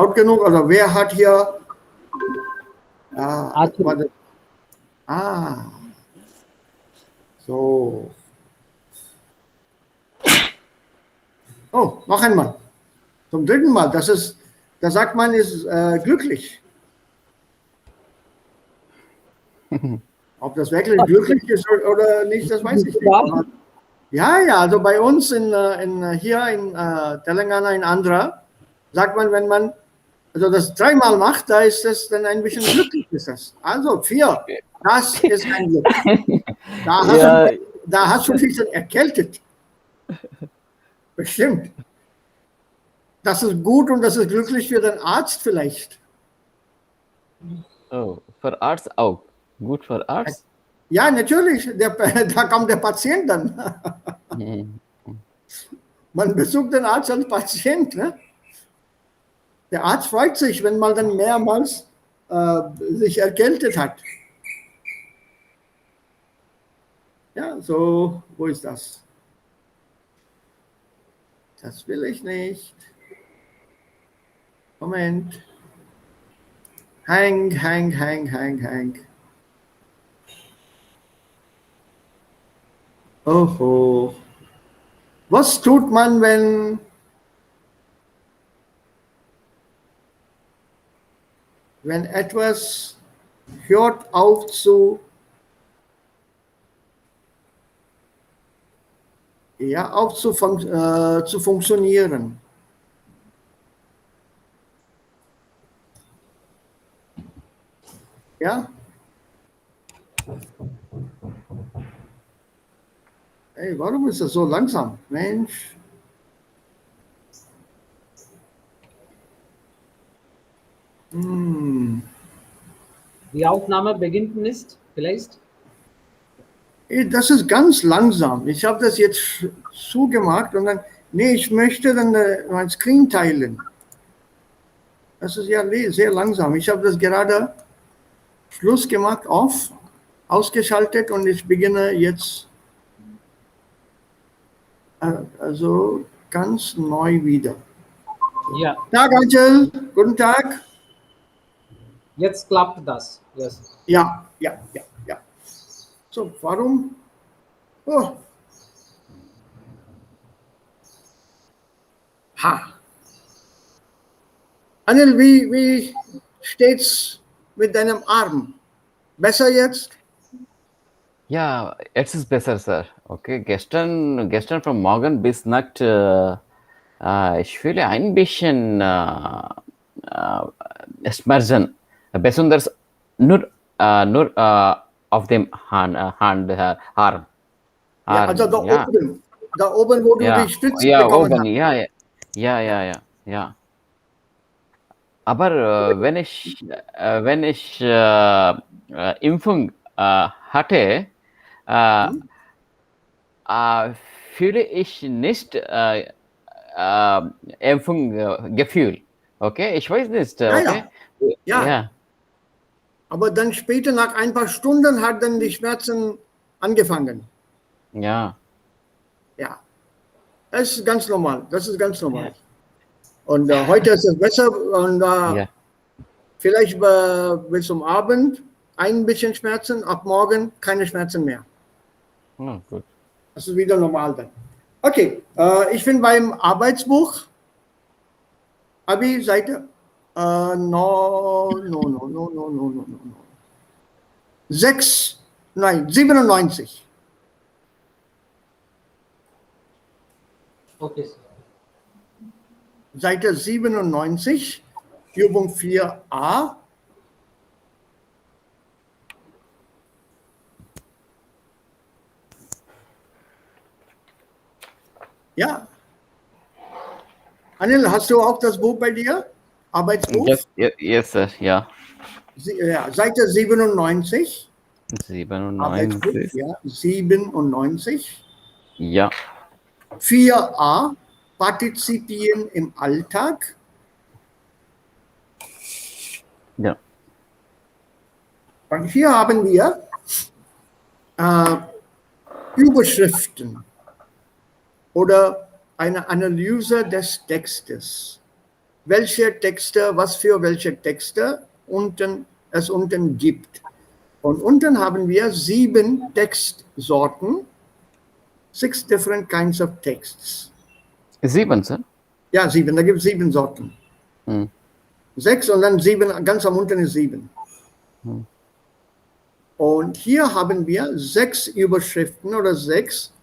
laut genug? Oder wer hat hier... warte. So. Oh, noch einmal. Zum dritten Mal. Da sagt man, ist glücklich. Ob das wirklich glücklich ist oder nicht, das weiß ich nicht. Aber ja, also bei uns hier in Telangana, in Andhra, sagt man, wenn man also das dreimal macht, da ist es dann ein bisschen glücklich. Ist das. Also 4, das ist ein Glück. Da hast du dich dann erkältet. Bestimmt. Das ist gut und das ist glücklich für den Arzt vielleicht. Oh, für Arzt auch. Gut für Arzt? Ja, natürlich. Da kommt der Patient dann. Man besucht den Arzt als Patient. Ne? Der Arzt freut sich, wenn man dann mehrmals sich erkältet hat. Ja, so, wo ist das? Das will ich nicht. Moment. Hang. Oho. Was tut man, wenn etwas hört auf zu funktionieren? Ja? Hey, warum ist das so langsam? Mensch. Die Aufnahme beginnt nicht, vielleicht? Das ist ganz langsam. Ich habe das jetzt zugemacht und dann, nee, ich möchte dann mein Screen teilen. Das ist ja sehr langsam. Ich habe das gerade Schluss gemacht, ausgeschaltet und ich beginne jetzt also ganz neu wieder. Ja. Tag, Angel. Guten Tag. Jetzt klappt das. Yes. Ja. So, warum? Oh. Anil, wie steht's mit deinem Arm? Besser jetzt? Ja, jetzt ist besser, Sir. Okay, gestern von Morgen bis Nacht, ich fühle ein bisschen Schmerzen. Besonders nur auf dem Arm. Ja, also da oben, wo du die Stütze bekommen oben, hast. Ja. Aber wenn ich Impfung hatte, fühle ich nicht Impfung Gefühl. Okay, ich weiß nicht. Okay? Ja. Aber dann später, nach ein paar Stunden, hat dann die Schmerzen angefangen. Ja. Ja. Das ist ganz normal. Ja. Und heute ist es besser und vielleicht bis zum Abend ein bisschen Schmerzen, ab morgen keine Schmerzen mehr. Oh, gut. Das ist wieder normal dann. Okay, ich bin beim Arbeitsbuch. Abi, Seite? No. 97. Okay. Seite 97, Übung 4a. Ja. Anil, hast du auch das Buch bei dir? Arbeitsbuch? Yes, Sir, ja. Seite 97. 97. Ja, 97. Ja. 4a, Partizipien im Alltag. Ja. Und hier haben wir Überschriften oder eine Analyse des Textes. welche Texte, was für welche Texte es unten gibt. Und unten haben wir 7 Textsorten, 6 different kinds of texts. 7, sir. Ja, 7, da gibt es 7 Sorten. Hmm. 6 und dann 7, ganz am unten ist 7. Und hier haben wir 6 Überschriften oder 6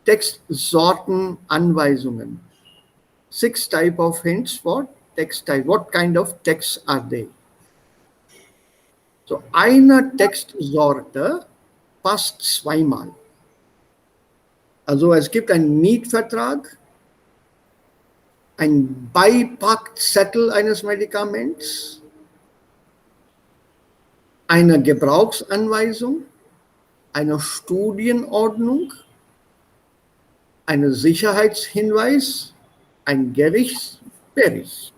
Textsortenanweisungen. 6 type of hints for text type. What kind of texts are they? So eine Textsorte passt zweimal. Also es gibt einen Mietvertrag, ein Beipackzettel eines Medikaments, eine Gebrauchsanweisung, eine Studienordnung, einen Sicherheitshinweis, ein Gerichtsbericht.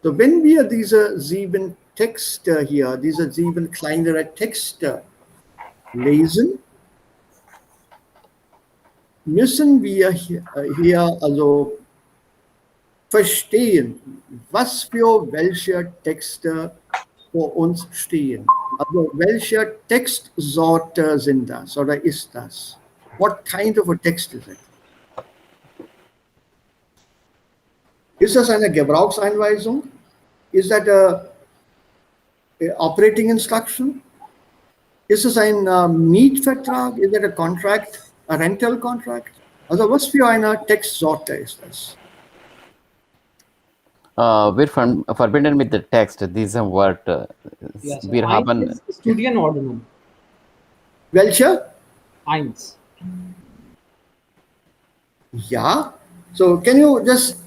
So, wenn wir diese 7 Texte hier, diese 7 kleinere Texte lesen, müssen wir hier also verstehen, was für welche Texte vor uns stehen. Also welche Textsorte sind das oder ist das? What kind of a text is it? Ist das eine Gebrauchseinweisung? Is that a operating instruction? Ist es ein Mietvertrag? Is that a contract, a rental contract? Also was für eine Textsorte ist das? Wir verbinden mit der Text diesem Wort. Yes, Wir haben. Studienordnung. Welche? 1. Ja. So can you just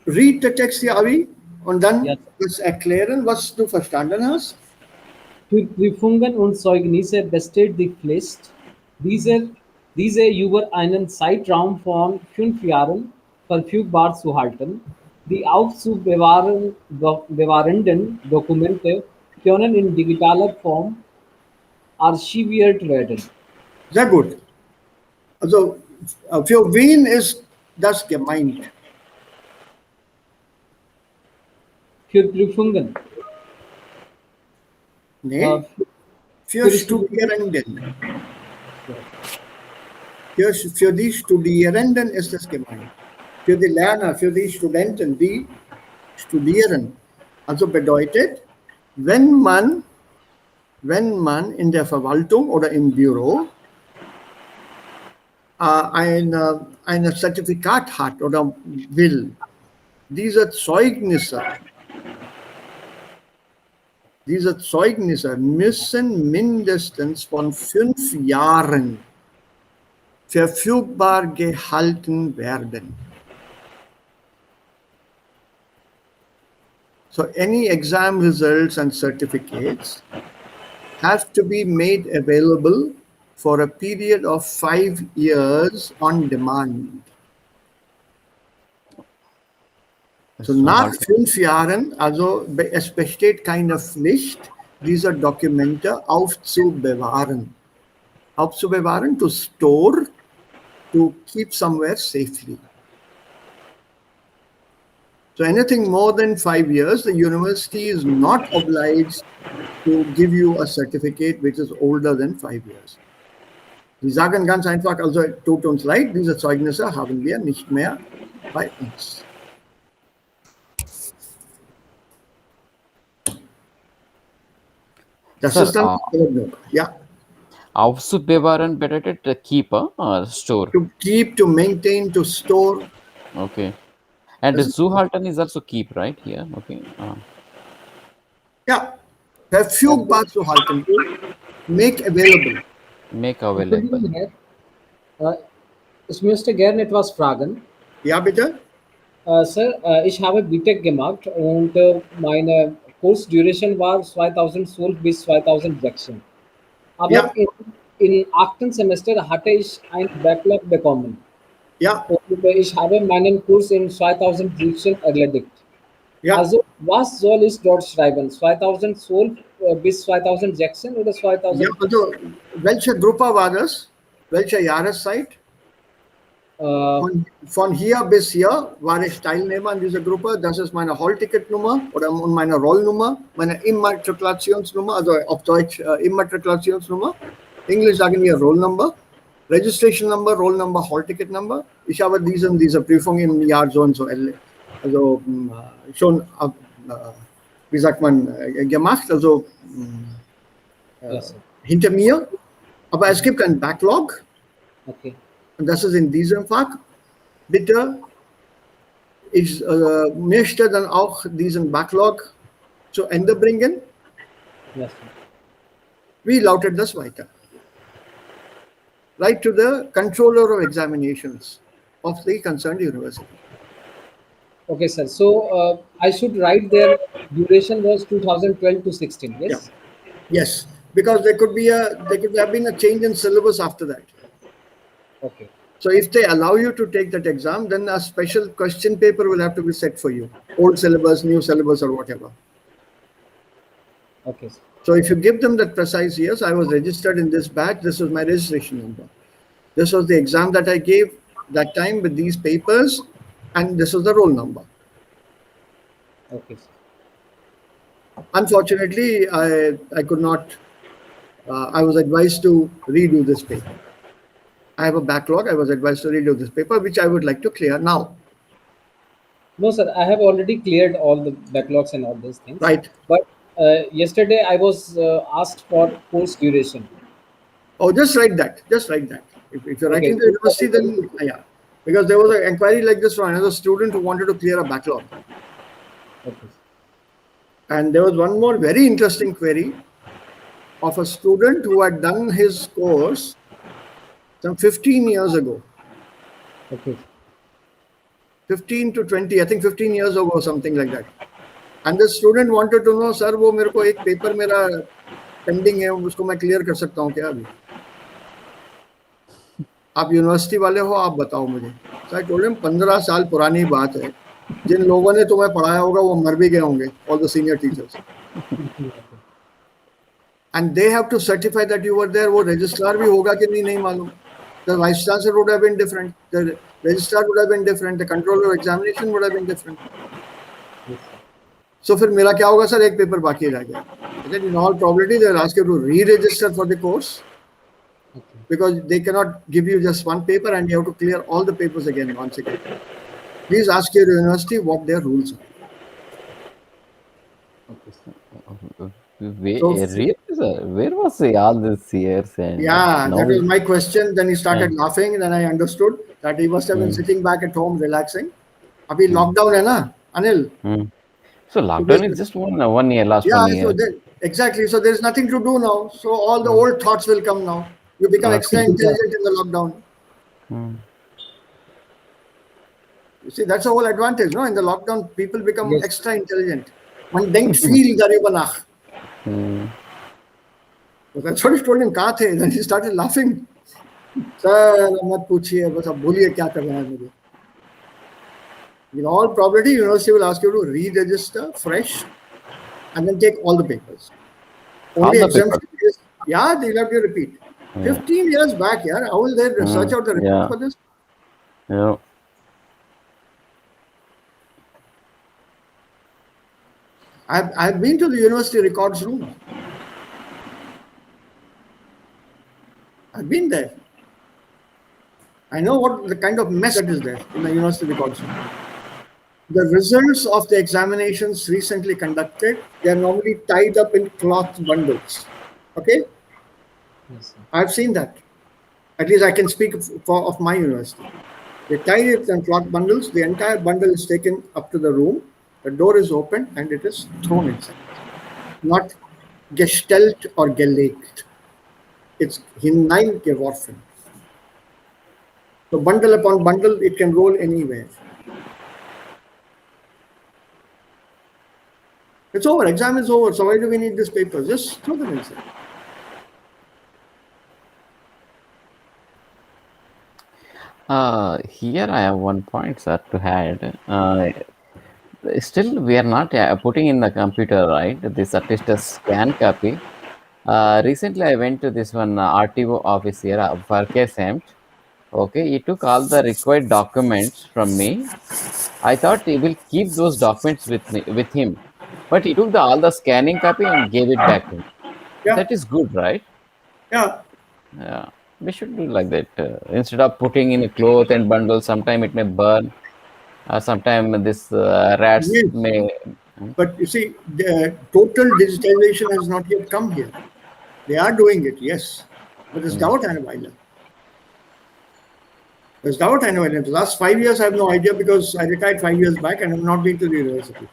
read the text here, Avi? Und dann Yes. erklären, was du verstanden hast? Für Prüfungen und Zeugnisse besteht die Pflicht, diese über einen Zeitraum von 5 Jahren verfügbar zu halten. Die aufzubewahrenden Dokumente können in digitaler Form archiviert werden. Sehr gut. Also für wen ist das gemeint? Für Prüfungen. Nee, für Studierenden. Für die Studierenden ist es gemeint. Für die Lerner, für die Studenten, die studieren. Also bedeutet, wenn man in der Verwaltung oder im Büro ein Zertifikat hat oder will, diese Zeugnisse müssen mindestens von 5 Jahren verfügbar gehalten werden. So any exam results and certificates have to be made available for a period of 5 years on demand. So nach 5 Jahren, also es besteht keine Pflicht, diese Dokumente aufzubewahren. Aufzubewahren, to store, to keep somewhere safely. So anything more than 5 years, the university is not obliged to give you a certificate which is older than 5 years. Sie sagen ganz einfach, also tut uns leid, diese Zeugnisse haben wir nicht mehr bei uns. Das ist dann Ordnung, ja. Aufzubewahren bedeutet keep or store? To keep, to maintain, to store. Okay. And zuhalten is also keep, right? Here, okay. Ja, verfügbar zu halten. Make available. Make available. Ich möchte gerne etwas fragen. Ja, bitte? Sir, ich habe BTech gemacht und meine Kursduration war 2012 bis 2016. Aber Ja. im 8. Semester hatte ich ein Backlog bekommen. Ja. Und ich habe meinen Kurs in 2017 erledigt. Ja. Also, was soll ich dort schreiben? 2012 bis 2016 oder 2000? Ja, also welche Gruppe war das? Welche Jahreszeit? Äh, Von hier bis hier war ich Teilnehmer an dieser Gruppe. Das ist meine Hall-Ticket-Nummer oder meine Rollnummer, meine Immatrikulationsnummer, also auf Deutsch Immatrikulationsnummer. Englisch sagen wir Roll Number. Registration Number, Roll Number, Hall-Ticket Number. Ich habe diese Prüfung im Jahr so und so, also schon, wie sagt man, gemacht, also yes, sir. hinter mir. Aber es gibt einen Backlog Okay. und das ist in diesem Fach. Bitte, ich möchte dann auch diesen Backlog zu Ende bringen. Yes, sir. Wie lautet das weiter? Write to the controller of examinations of the concerned university. Okay, sir. So I should write their duration was 2012 to 16. Yes. Yes, because there could have been a change in syllabus after that. Okay. So if they allow you to take that exam, then a special question paper will have to be set for you. Old syllabus, new syllabus, or whatever. Okay, sir. So if you give them that precise years, I was registered in this batch, this was my registration number. This was the exam that I gave that time with these papers, and this was the roll number. Okay, sir. Unfortunately, I could not, I was advised to redo this paper. I have a backlog, I was advised to redo this paper, which I would like to clear now. No, sir. I have already cleared all the backlogs and all those things. Right. But yesterday I was asked for course duration. Oh, just write that. Just write that. If you're writing Okay. to the university, then yeah. Because there was an inquiry like this from another student who wanted to clear a backlog. Okay. And there was one more very interesting query of a student who had done his course some 15 years ago. Okay. 15 to 20, I think 15 years ago or something like that. And the student wanted to know, sir, वो मेरे को एक paper मेरा pending है, उसको मैं clear कर सकता हूँ क्या अभी? आप यूनिवर्सिटी वाले हो, आप बताओ मुझे. So I told him 15 साल पुरानी बात है. जिन लोगों ने तुम्हें पढ़ाया होगा वो मर भी गए होंगे, all the senior teachers. And they have to certify that you were there. वो registrar भी होगा कि नहीं मालूम. The vice chancellor would have been different. The registrar would have been different. The controller of examination would have been different. So फिर मेरा क्या होगा सर, एक पेपर बाकी रह गया. In all probability they will ask you to re-register for the course, because they cannot give you just one paper and you have to clear all the papers again once again. Please ask your university what their rules are. Where was he all these years? And Yeah, now that was my question. Then he started laughing. Then I understood that he must have been sitting back at home relaxing. Abhi lockdown hai na, Anil. So lockdown is just 1 year, last 1 year. So exactly. So there's nothing to do now. So all the old thoughts will come now. You become extra intelligent in the lockdown. You see, that's the whole advantage, no? In the lockdown, people become extra intelligent. Man denkt viel darüber nach. So that's what he told him, कहाँ थे? Then he started laughing. Sir, मत पूछिए, बस अब बोलिए क्या कर रहे हैं मुझे. In all probability, university will ask you to re-register fresh and then take all the papers. Only exemption is, they'll have to repeat. 15 years back, how will they search out the record for this? Yeah. I've been to the university records room. I've been there. I know what the kind of mess that is there in the university records room. The results of the examinations recently conducted, they are normally tied up in cloth bundles. Okay? Yes, sir. I've seen that. At least I can speak of my university. They tie it in cloth bundles. The entire bundle is taken up to the room. The door is open and it is thrown inside. Not gestellt or gelegt. It's hineingeworfen. So bundle upon bundle, it can roll anywhere. It's over. Exam is over. So why do we need these papers? Just throw them inside. Here I have one point, sir, to add. Still, we are not putting in the computer, right? This at least a scan copy. Recently, I went to this one RTO office here for KSMT. Okay, he took all the required documents from me. I thought he will keep those documents with him, but he took all the scanning copy and gave it back to me. Yeah, That is good, right? yeah. Yeah, we should do like that. Instead of putting in a cloth and bundle, sometime it may burn. Sometime this rats Yes. may. But you see, the total digitalization has not yet come here. They are doing it, yes. But there's doubt and a while. There's doubt and a while. In the last 5 years, I have no idea because I retired 5 years back and I've not been to the university.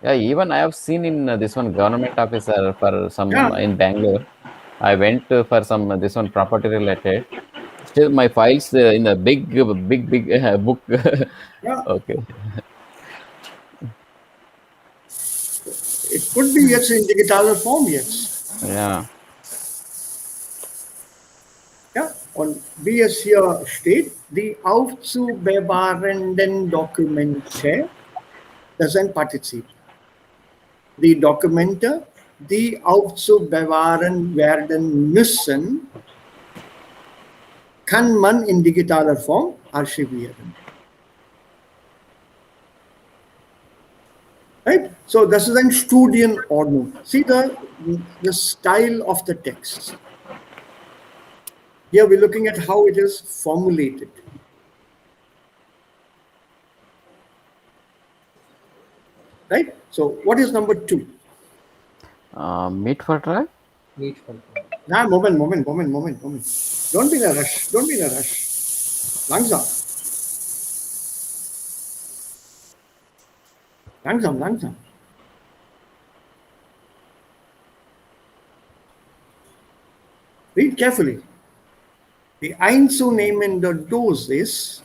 Yeah, even I have seen in this one government officer for some Yeah, in Bangalore. I went for some this one property related. Still, my files in a big book. yeah. Okay. It could be yes in digital form, yes. Yeah. Ja, und wie es hier steht, die aufzubewahrenden Dokumente, das ist ein Partizip. Die Dokumente, die aufzubewahren werden müssen, kann man in digitaler Form archivieren. Right? So das ist eine Studienordnung. See the style of the text. Here we're looking at how it is formulated. Right? So what is number 2? Meet for try. Meet for Nah, moment. Don't be in a rush. Langsam. Read carefully. Die einzunehmende Dosis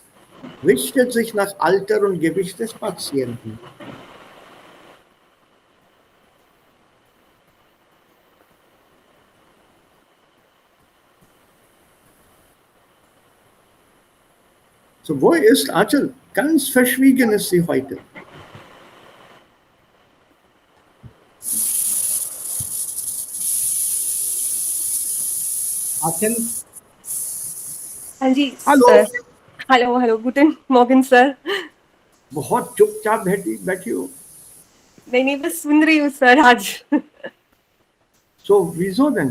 richtet sich nach Alter und Gewicht des Patienten. So, wo ist Achel? Ganz verschwiegen ist sie heute. Achal, हाँ जी hello. Sir hello good morning sir बहुत चुपचाप बैठी हो. नहीं बस सुन रही हूँ सर आज सो विजो देन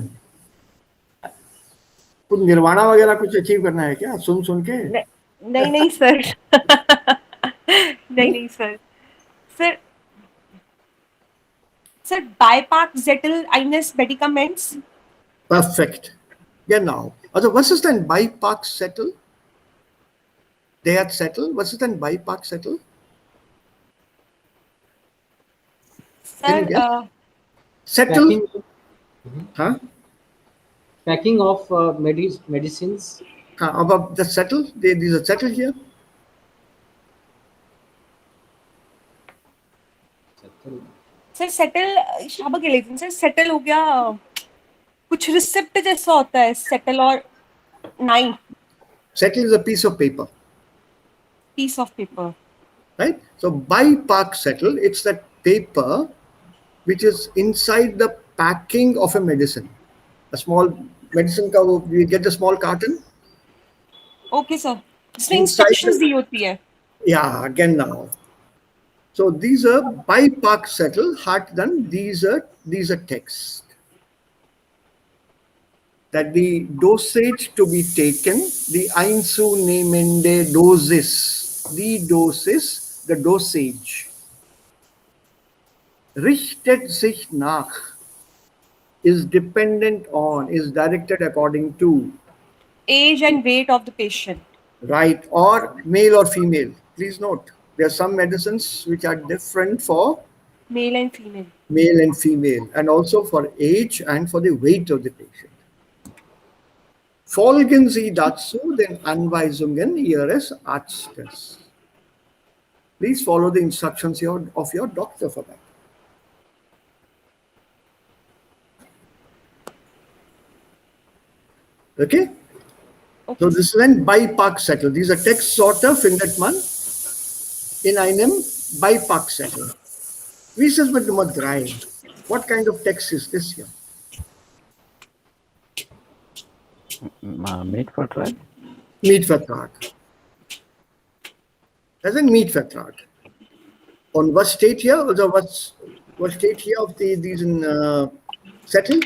कुछ निर्वाणा वगैरह कुछ अचीव करना है क्या सुन के? नहीं सर नहीं sir sir sir Beipack Zettel eines Medikaments. Perfekt. Genau. Also was ist ein Beipackzettel? Der Zettel, was ist ein Beipackzettel? Can you Sir, guess? Settle? Huh? packing of medicines. About the settle? There's a settle here. Sir settle शाबा के लिए sir settle हो गया कुछ receipt जैसा होता है settle और 9 Settle is a piece of paper. piece of paper. Right? So Beipack settle, it's that paper which is inside the packing of a medicine. A small medicine का वो you get the small carton. Okay sir. इसमें instructions दी होती है. Yeah, again now. So these are Beipack settle, hard done. These are text. That the dosage to be taken, the einzunehmende Dosis, the Dosis, the dosage, richtet sich nach, is dependent on, is directed according to Age and weight of the patient. Right, or male or female. Please note, there are some medicines which are different for Male and female. male and female, and also for age and for the weight of the patient. Folgen Sie dazu den Anweisungen Ihres Arztes. Please follow the instructions of your doctor for that. Okay? So this is ein Beipackzettel. Dieser Textsorte findet man in einem Beipackzettel. Wie ist es mit Nummer 3? What kind of text is this here? Mietvertrag? Mietvertrag. Das ist ein Mietvertrag. Und was steht hier? Also was steht hier auf diesen Zettel?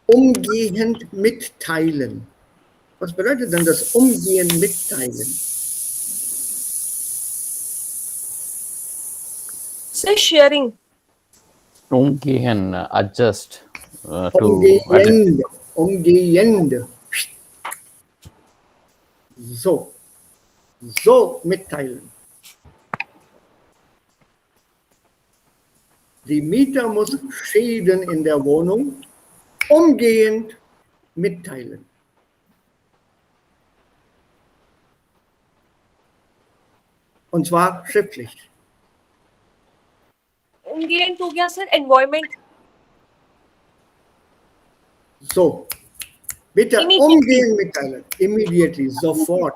Umgehend mitteilen. Was bedeutet denn das Umgehend mitteilen? Sir, sharing. Umgehen, adjust to adjust. Umgehend. Umgehend. So. So mitteilen. Die Mieter muss Schäden in der Wohnung umgehend mitteilen. Und zwar schriftlich. Umgehend हो गया sir, environment. So. Bitte Immediately. umgehend mitteilen. Immediately. Sofort.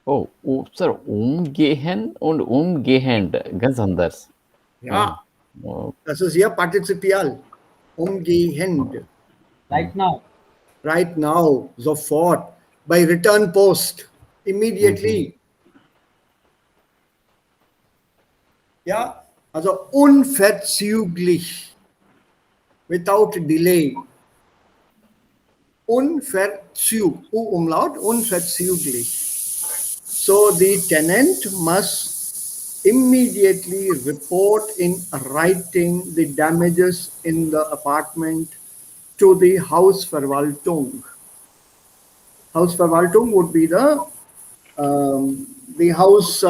Oh, sir, umgehen und umgehend, ganz anders. Ja. Oh, Das ist hier Partizipial. Umgehend. Right now. Right now. Sofort. By return post. Immediately. Ja. Also unverzüglich. Without delay. Umlaut, unverzüglich. So the tenant must immediately report in writing the damages in the apartment to the Hausverwaltung. Hausverwaltung would be the house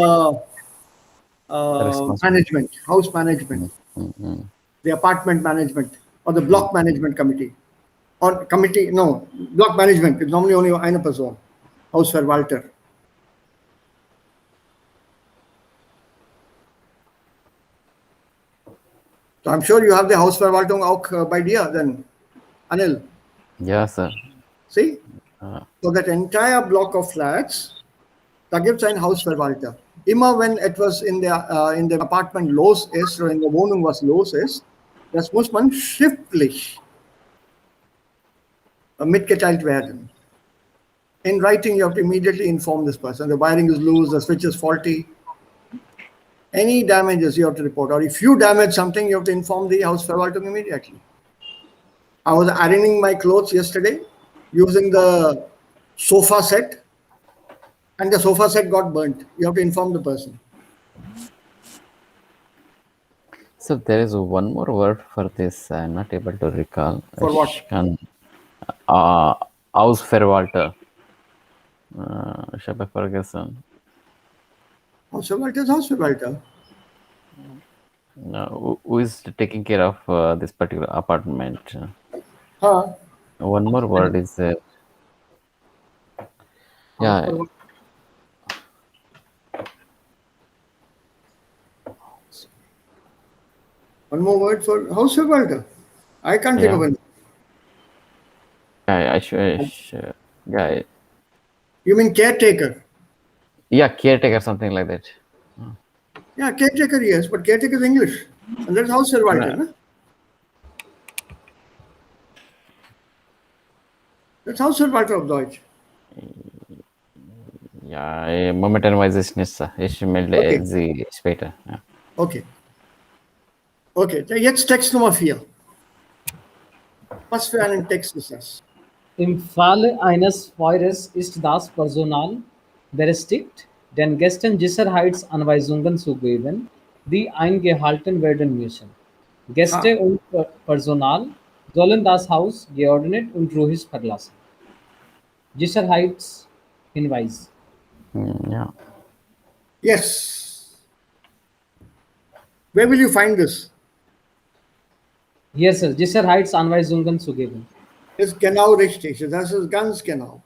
management, house management, the apartment management, or the block management committee. Or committee, no, block management is normally only one person, Hausverwalter. So I'm sure you have the Hausverwaltung auch bei dir then, Anil. ja, sir. See? So that entire block of flats, da gibt es einen Hausverwalter. Immer wenn etwas in dem Apartment los ist oder in der Wohnung was los ist, das muss man schriftlich mitgeteilt werden. In writing, you have to immediately inform this person. The wiring is loose, the switch is faulty. Any damages you have to report. Or if you damage something, you have to inform the Hausverwaltung immediately. I was ironing my clothes yesterday using the sofa set, and the sofa set got burnt. You have to inform the person. So there is one more word for this. I'm not able to recall. For what? Ausverwalter. Ich habe vergessen. Hausverwalter is Hausverwalter. Who is taking care of this particular apartment? Huh? One more word is yeah. One more word for Hausverwalter. I can't think of it. I should. Yeah. You mean caretaker? Yeah, caretaker, something like that. Yeah, caretaker, yes, but caretaker is English. And that's Hausverwalter. Right. No? That's Hausverwalter auf Deutsch. Ja, momentan weiß ich nicht. Ich melde Sie später. Ja. Okay. Okay, jetzt Text Nummer 4. Was für einen Text ist das? Im Falle eines Feuers ist das Personal berechtigt, den Gästen Sicherheitsanweisungen zu geben, die eingehalten werden müssen. Gäste und Personal sollen das Haus geordnet und ruhig verlassen. Sicherheitshinweis. Ja. Yes. Where will you find this? Hier ist es, Sicherheitsanweisungen zu geben. Ist genau richtig. Das ist ganz genau.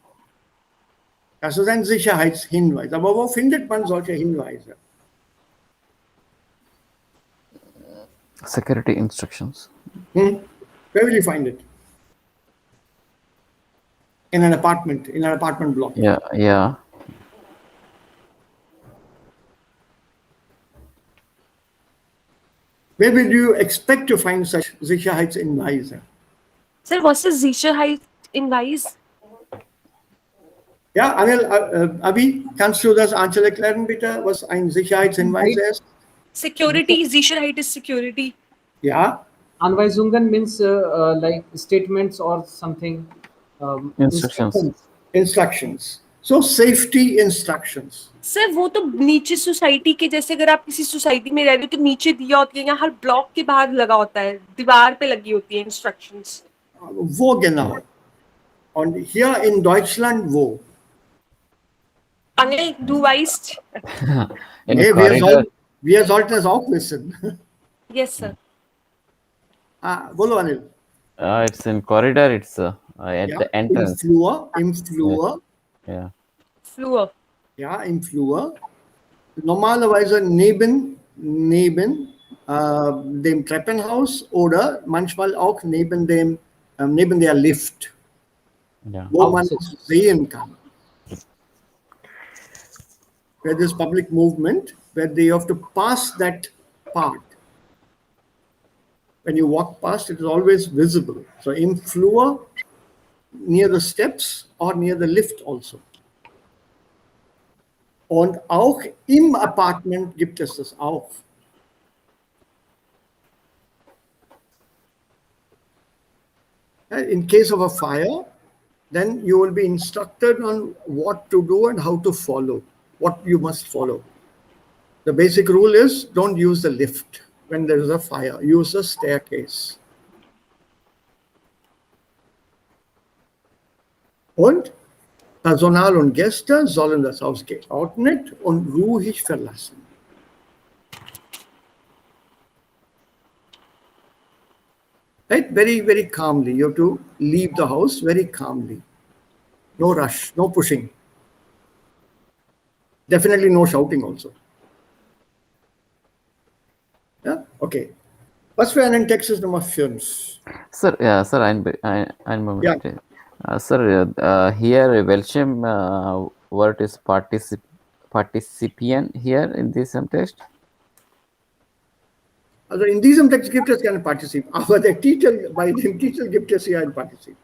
Das ist ein Sicherheitshinweis. Aber wo findet man solche Hinweise? Security instructions. Where will you find it? In an apartment block. Yeah. Where would you expect to find such Sicherheitshinweise? Sir, was is Sicherheitshinweis? Ja, Anil, Abi, kannst du das Anschel erklären, bitte, was ein Sicherheitshinweis ist? Security, Sicherheit is security. Ja, Anweisungen means like statements or something. Instructions. instructions. So safety instructions. Sir वो तो नीचे society के जैसे अगर आप किसी society में रह रहे हो तो नीचे दिया होती है या हर ब्लॉक के बाहर लगा होता है दीवार पे लगी होती है instructions Wo genau? Und hier in Deutschland wo? Anil, du weißt. In Nee, a corridor. wir sollten es auch wissen. Yes, sir. Bolo Anil. It's in corridor. It's at Ja, the entrance. Im Flur. Yeah. Flur. Ja, im Flur. Normalerweise neben dem Treppenhaus oder manchmal auch neben der Lift, Yeah. wo man Outside. sehen kann. Where there's public movement, where they have to pass that part. When you walk past, it is always visible. So im Flur, near the steps or near the lift also. Und auch im Apartment gibt es das auch. In case of a fire, then you will be instructed on what to do and how to follow, what you must follow. The basic rule is don't use the lift when there is a fire, use the staircase. Und Personal und Gäste sollen das Haus geordnet und ruhig verlassen. Right? Very, very calmly. You have to leave the house very calmly. No rush, no pushing. Definitely no shouting also. Ja? Okay. Was für einen Text ist Nummer 5? Sir, sir, ein Moment. Yeah. Sir, here welcome word is Partizipien here in this text. Also in diesem Text gibt es keine Partizip, aber bei dem Titel gibt es hier ein Partizip.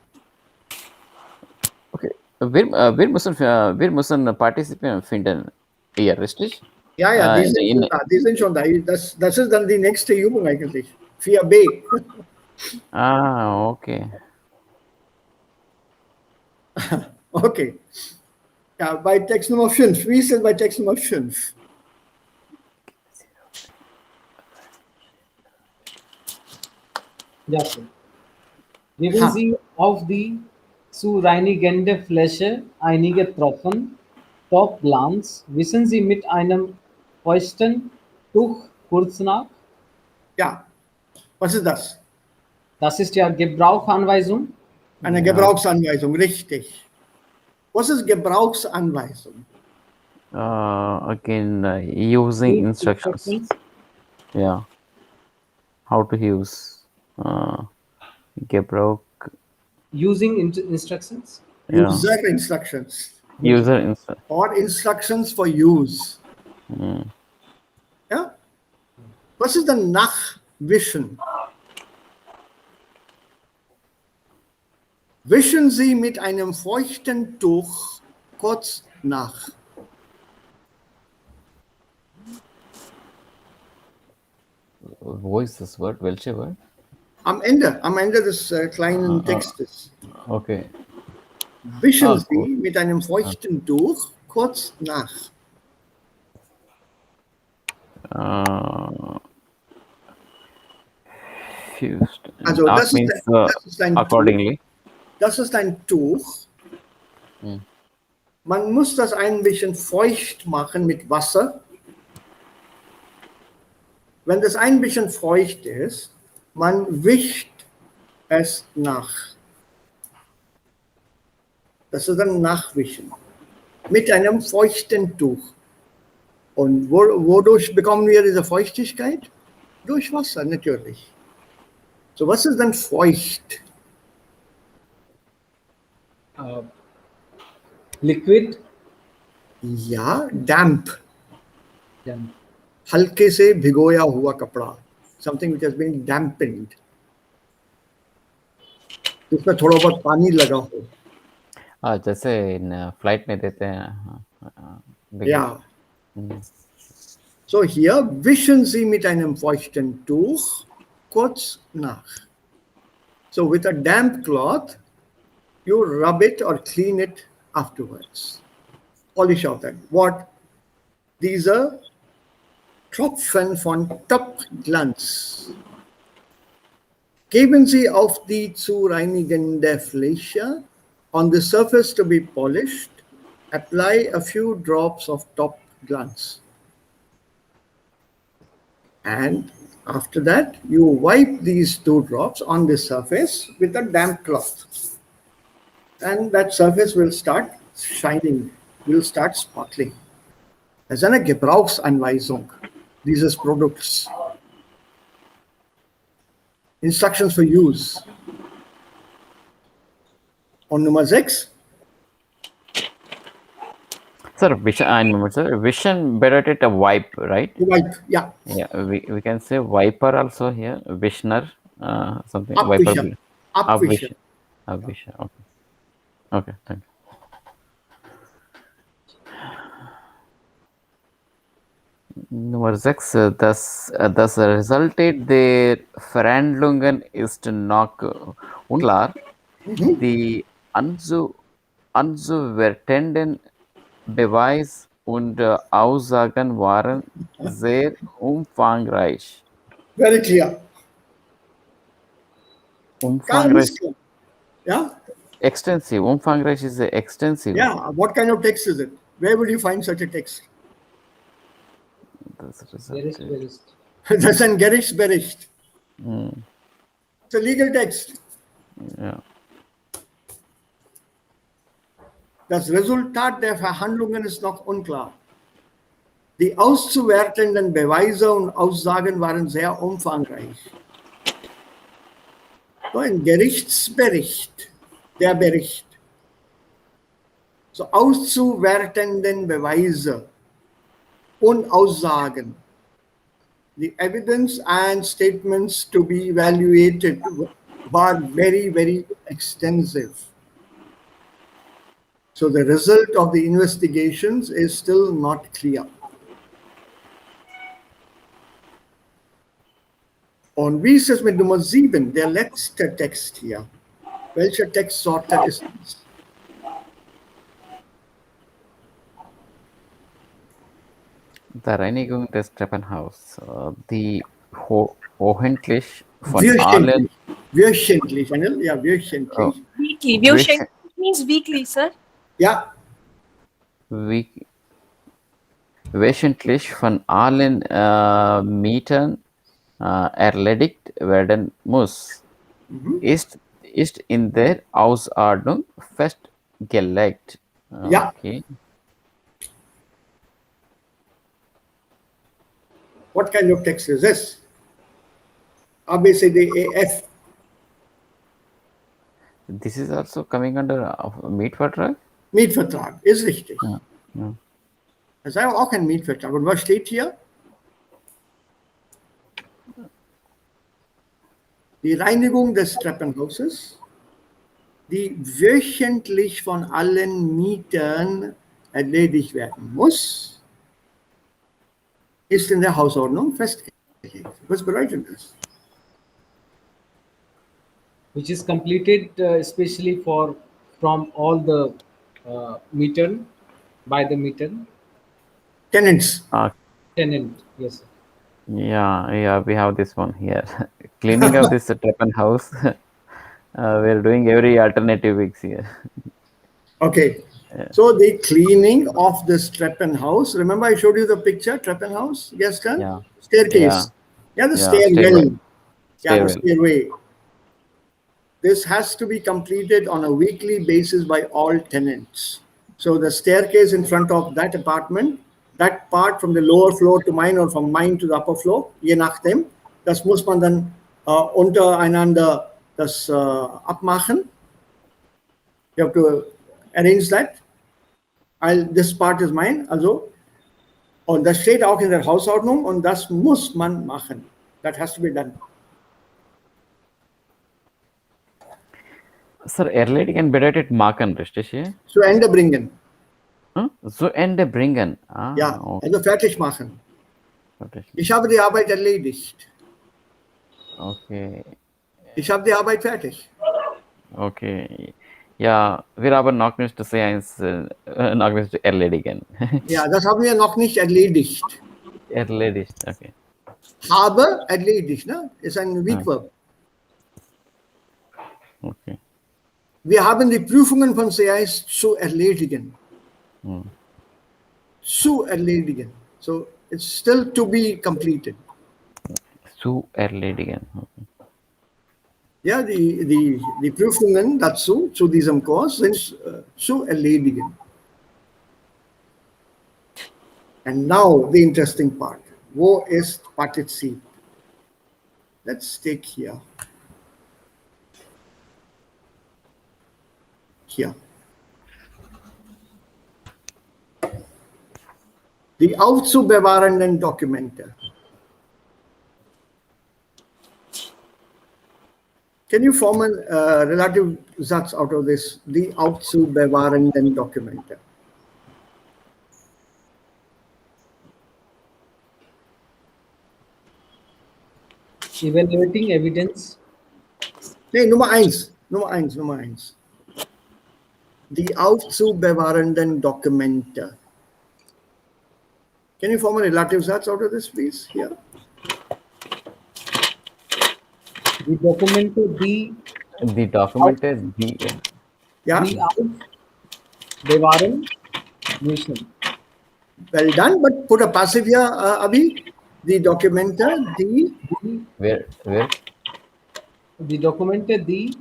Okay. Wir müssen Partizipien finden. Hier, richtig? Ja, die sind schon da. Das ist dann die nächste Übung eigentlich. 4b. Okay. Okay. Ja, bei Text Nummer 5. Wie ist denn bei Text Nummer 5? Ja, sir. Geben Sie auf die zu reinigende Fläche einige Tropfen Top Glanz. Wissen Sie mit einem feuchten Tuch kurz nach? Ja. Was ist das? Das ist ja Gebrauchsanweisung. Eine Gebrauchsanweisung, richtig. Was ist Gebrauchsanweisung? Again, using instructions. Yeah. How to use Gebrauch. Using instructions. Yeah. User instructions. User instructions. Or instructions for use. Ja? Was ist denn Nachwischen? Wischen Sie mit einem feuchten Tuch kurz nach. Wo ist das Wort? Welche Wort? Am Ende des kleinen Textes. Okay. Wischen Sie mit einem feuchten Tuch kurz nach. Fused. Also Nach das means ist ein accordingly. Das ist ein Tuch. Man muss das ein bisschen feucht machen mit Wasser. Wenn das ein bisschen feucht ist, man wischt es nach. Das ist ein Nachwischen mit einem feuchten Tuch. Und wodurch bekommen wir diese Feuchtigkeit? Durch Wasser natürlich. So, was ist denn feucht? Liquid. Ja, damp. Yeah. हल्के से भिगोया हुआ कपड़ा, something which has been dampened. जिसमें थोड़ा बहुत पानी लगा हो. जैसे इन फ्लाइट में देते हैं. Yeah. So here, wischen Sie mit einem feuchten Tuch kurz nach. So with a damp cloth, you rub it or clean it afterwards. Polish out that. What? Diese Tropfen von Topglanz. Geben Sie auf die zu reinigende Fläche on the surface to be polished. Apply a few drops of top glance. And after that, you wipe these 2 drops on the surface with a damp cloth. And that surface will start shining, will start sparkling. Das ist eine Gebrauchsanweisung dieses Produkts. Instructions for use. Und Nummer 6. Sir, vision, I remember, sir. Vision better at a wipe, right? Wipe, yeah. Yeah, we can say wiper also here. Visioner, something. Abwischen. Wiper. Abwischen. Abwischen. Okay. Okay, thank you. Nummer 6, das resultat der Verhandlungen ist noch unklar. Die anzuwertenden Beweise und Aussagen waren sehr umfangreich. Very clear. Umfangreich. Yeah? Extensive. Umfangreich is extensive. Yeah. What kind of text is it? Where would you find such a text? Das Gerichtsbericht. Das ist ein Gerichtsbericht. It's a legal text. Ja. Das Resultat der Verhandlungen ist noch unklar. Die auszuwertenden Beweise und Aussagen waren sehr umfangreich. So ein Gerichtsbericht, der Bericht. So auszuwertenden Beweise und Aussagen. The evidence and statements to be evaluated were very, very extensive. So the result of the investigations is still not clear. Und wie ist es mit Nummer 7, der letzte Text hier? Welche Textsorte ist es? Der Reinigung des Treppenhaus. Die hoffentlich von Wöchentlich. allen. Wöchentlich, Anil? Ja, wöchentlich. Oh. Weekly. Wöchentlich means weekly, sir. Ja, Wöchentlich von allen Mietern erledigt werden muss, ist in der Ausordnung festgelegt. Ja. Okay. What kind of text is this? A, B, C, D, E, F. This is also coming under Mietvertrag? Mietvertrag, ist richtig. Ja. Ja. Das ist ja auch ein Mietvertrag. Und was steht hier? Die Reinigung des Treppenhauses, die wöchentlich von allen Mietern erledigt werden muss, ist in der Hausordnung festgelegt. Was bedeutet das? Which is completed especially from all the meter by the meter Tenants. tenant. Yes, sir. Yeah, we have this one here. Cleaning of this Treppenhaus. We're doing every alternative weeks here. Okay. So the cleaning of this Treppenhaus. Remember I showed you the picture, Treppenhaus, gestern? Yeah. Staircase. Yeah, the stairwell. Stairwell. Yeah, the stairway. This has to be completed on a weekly basis by all tenants. So the staircase in front of that apartment, that part from the lower floor to mine or from mine to the upper floor, je nachdem, das muss man dann untereinander das abmachen. You have to arrange that. This part is mine, also. Und das steht auch in der Hausordnung und das muss man machen. That has to be done. Sir, erledigen bedeutet machen, richtig hier? Zu Ende bringen. Zu Ende bringen. Ja, also fertig machen. Fertig. Ich habe die Arbeit erledigt. Okay. Ich habe die Arbeit fertig. Okay. Ja, wir haben noch nicht noch nicht erledigen. Ja, das haben wir noch nicht erledigt. Erledigt, okay. Habe erledigt, ne? Ist ein Weak-Verb. Okay. Wir haben die Prüfungen von CIs zu erledigen. Zu erledigen. So it's still to be completed. Zu erledigen. Okay. Ja, die Prüfungen dazu, zu diesem Kurs, sind zu erledigen. And now the interesting part. Wo ist Partizip? Let's take here. Hier. Die aufzubewahrenden Dokumente. Can you form a relative Satz out of this? Die aufzubewahrenden Dokumente. Evaluating evidence. Nee, Nummer eins. Die aufzubewahrenden Dokumente. Can you form a relative Satz out of this, please? Here. Die Dokumente, die Ja. die aufbewahren müssen. Well done, but put a passive here, Abhi. Die Dokumente, die. Where? Die Dokumente, die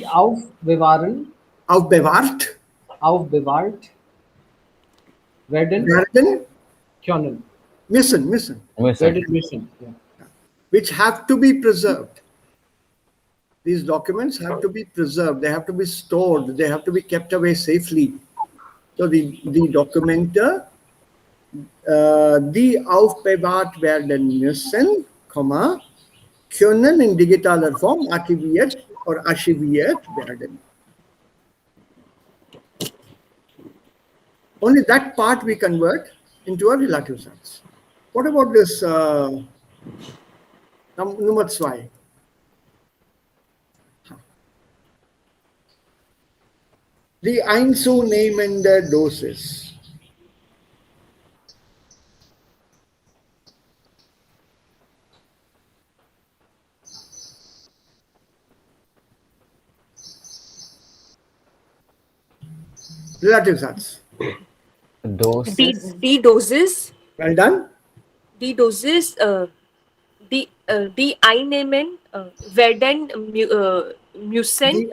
aufbewahren, aufbewahrt werden können. Müssen. Werden müssen. Yeah. Which have to be preserved. These documents have to be preserved. They have to be stored. They have to be kept away safely. So the Dokumente, die aufbewahrt werden müssen, können in digitaler Form archiviert or archiviert werden. Only that part we convert into a relative sense. What about this Nummer 2? Die einzunehmende Dosis. Relative Satz. Dosis. Die Dosis. Well done. Die Dosis, die einnehmen werden müssen. Die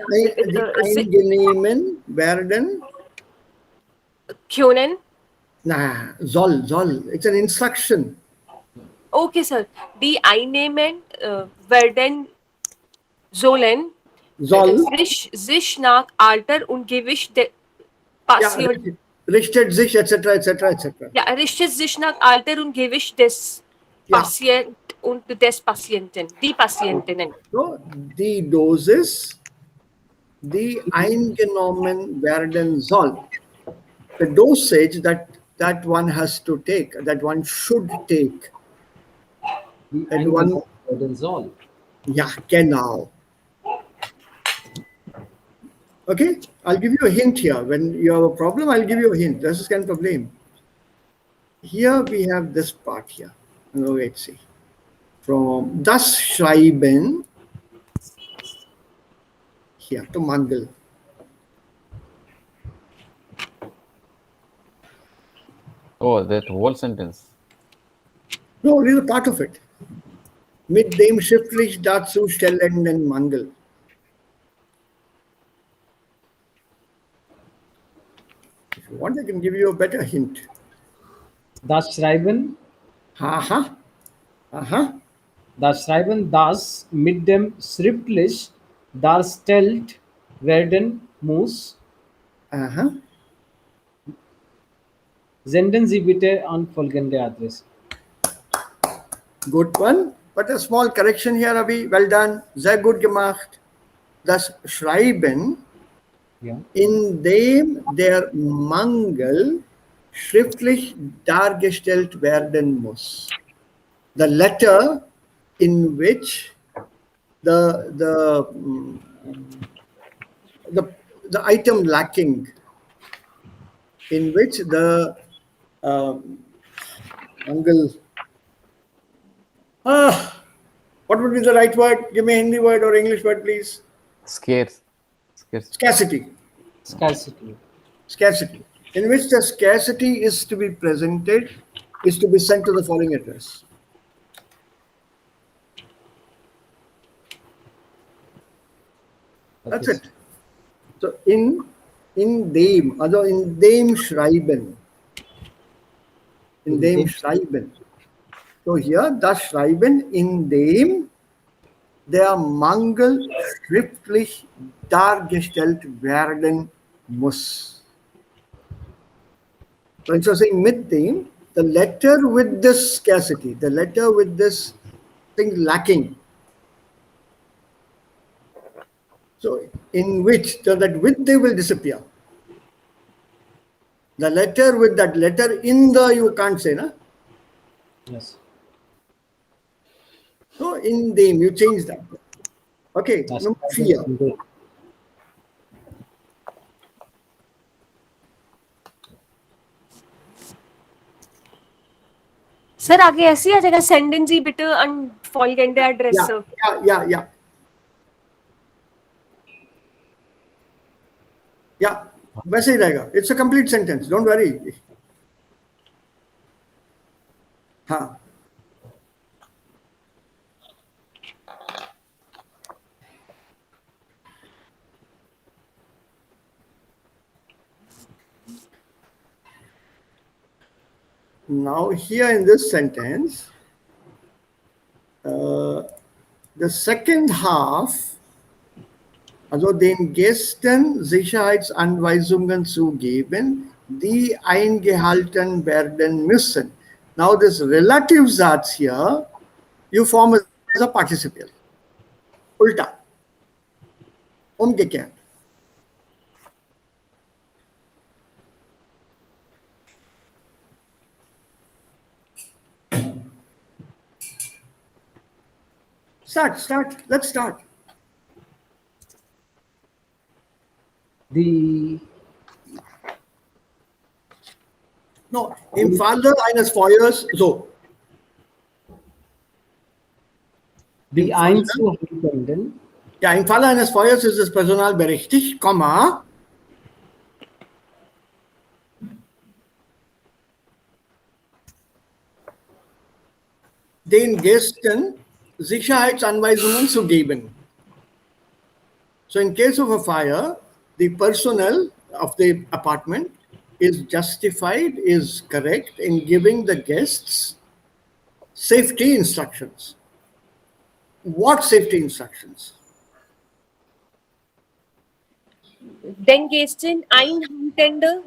eingenehmen werden. Können. Soll. It's an instruction. Okay, sir. Die einnehmen werden sollen. Sich nach Alter und Gewicht passieren. Ja, richtet sich, etc. Ja, richtet sich nach Alter und Gewicht des Patienten und des Patienten, die Patientinnen. So, die Dosis, die eingenommen werden soll. The dosage that one has to take, that one should take. Die eingenommen werden soll. Ja, genau. Okay, I'll give you a hint here. When you have a problem, I'll give you a hint. Das ist kein Problem. Here we have this part here. Let's see. From das Schreiben here to Mangel. Oh, that whole sentence. No, only the part of it. Mit dem schriftlich dazu stellenden Mangel. If you want, I can give you a better hint. Das Schreiben. Aha. Das Schreiben, das mit dem schriftlich dargestellt werden muss. Aha. Senden Sie bitte an folgende Adresse. Good one. But a small correction here, Abhi. Well done. Sehr gut gemacht. Das Schreiben Yeah. in dem der Mangel schriftlich dargestellt werden muss. The letter in which the the mm, the item lacking, in which the Mangel. What would be the right word? Give me a Hindi word or English word, please. Scarce. Scarcity. Scarcity. Scarcity. In which the scarcity is to be presented, is to be sent to the following address. That's Okay. it. So in dem, also in dem Schreiben. In dem Schreiben. So here, das Schreiben, in dem der Mangel schriftlich dargestellt werden muss. So instead of saying mit dem, the letter with this scarcity, the letter with this thing lacking. So in which, so that with they will disappear. The letter with that letter in the, you can't say, na? Yes. So in them, you change that. Okay, Das number Schreiben 4. in dem. Sir आगे ऐसे ही आ जाएगा senden Sie bitte an folgende Adresse. Yeah. Yeah, वैसे ही रहेगा. It's a complete sentence. Don't worry. हाँ. Now here in this sentence, the second half, also den Gästen Sicherheitsanweisungen zu geben, die eingehalten werden müssen. Now this relative Satz here, you form as a participial. Ulta. Umgekehrt. Start. Let's start. No, im Falle eines Feuers, so. Die Einzuhaltenden. Ja, im Falle eines Feuers ist das Personal berechtigt, Komma. Den Gästen Sicherheitsanweisungen zu geben. So in case of a fire, the personnel of the apartment is justified, is correct in giving the guests safety instructions. What safety instructions? Den Gästen einhaltende.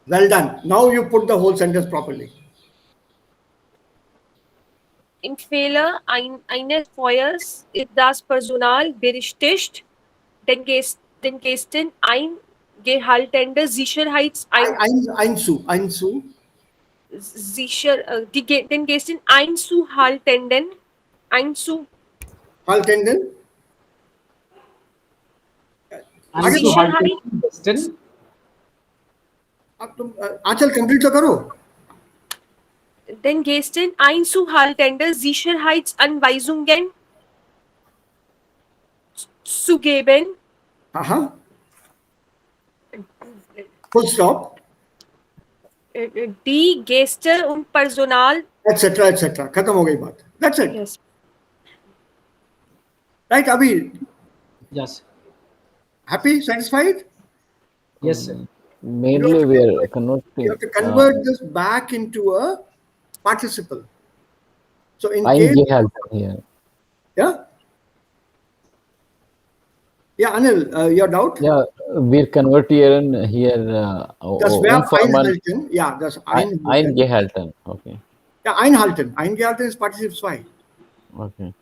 Well done. Now you put the whole sentence properly. Im Falle eines Feuers ist das Personal berechtigt, den Gästen eingehaltene den Gästen einzuhaltenden Einzuhaltenden. Aanchal complete तो करो. Den Gästen einzuhaltende Sicherheitsanweisungen zu geben. Aha. Full stop. Die Gäste und Personal. etc. खत्म हो गई बात. That's it. Yes. Right, Abhi? Yes. Happy? Satisfied? Yes, sir. Mainly we are converting. You have to convert this back into a participle. So in I case, here. yeah, Anil, your doubt? Yeah, wir konvertieren hier Das Verb informal einhalten, ja, das einhalten. eingehalten. Okay. Ja, einhalten. Eingehalten ist Partizip 2. Okay.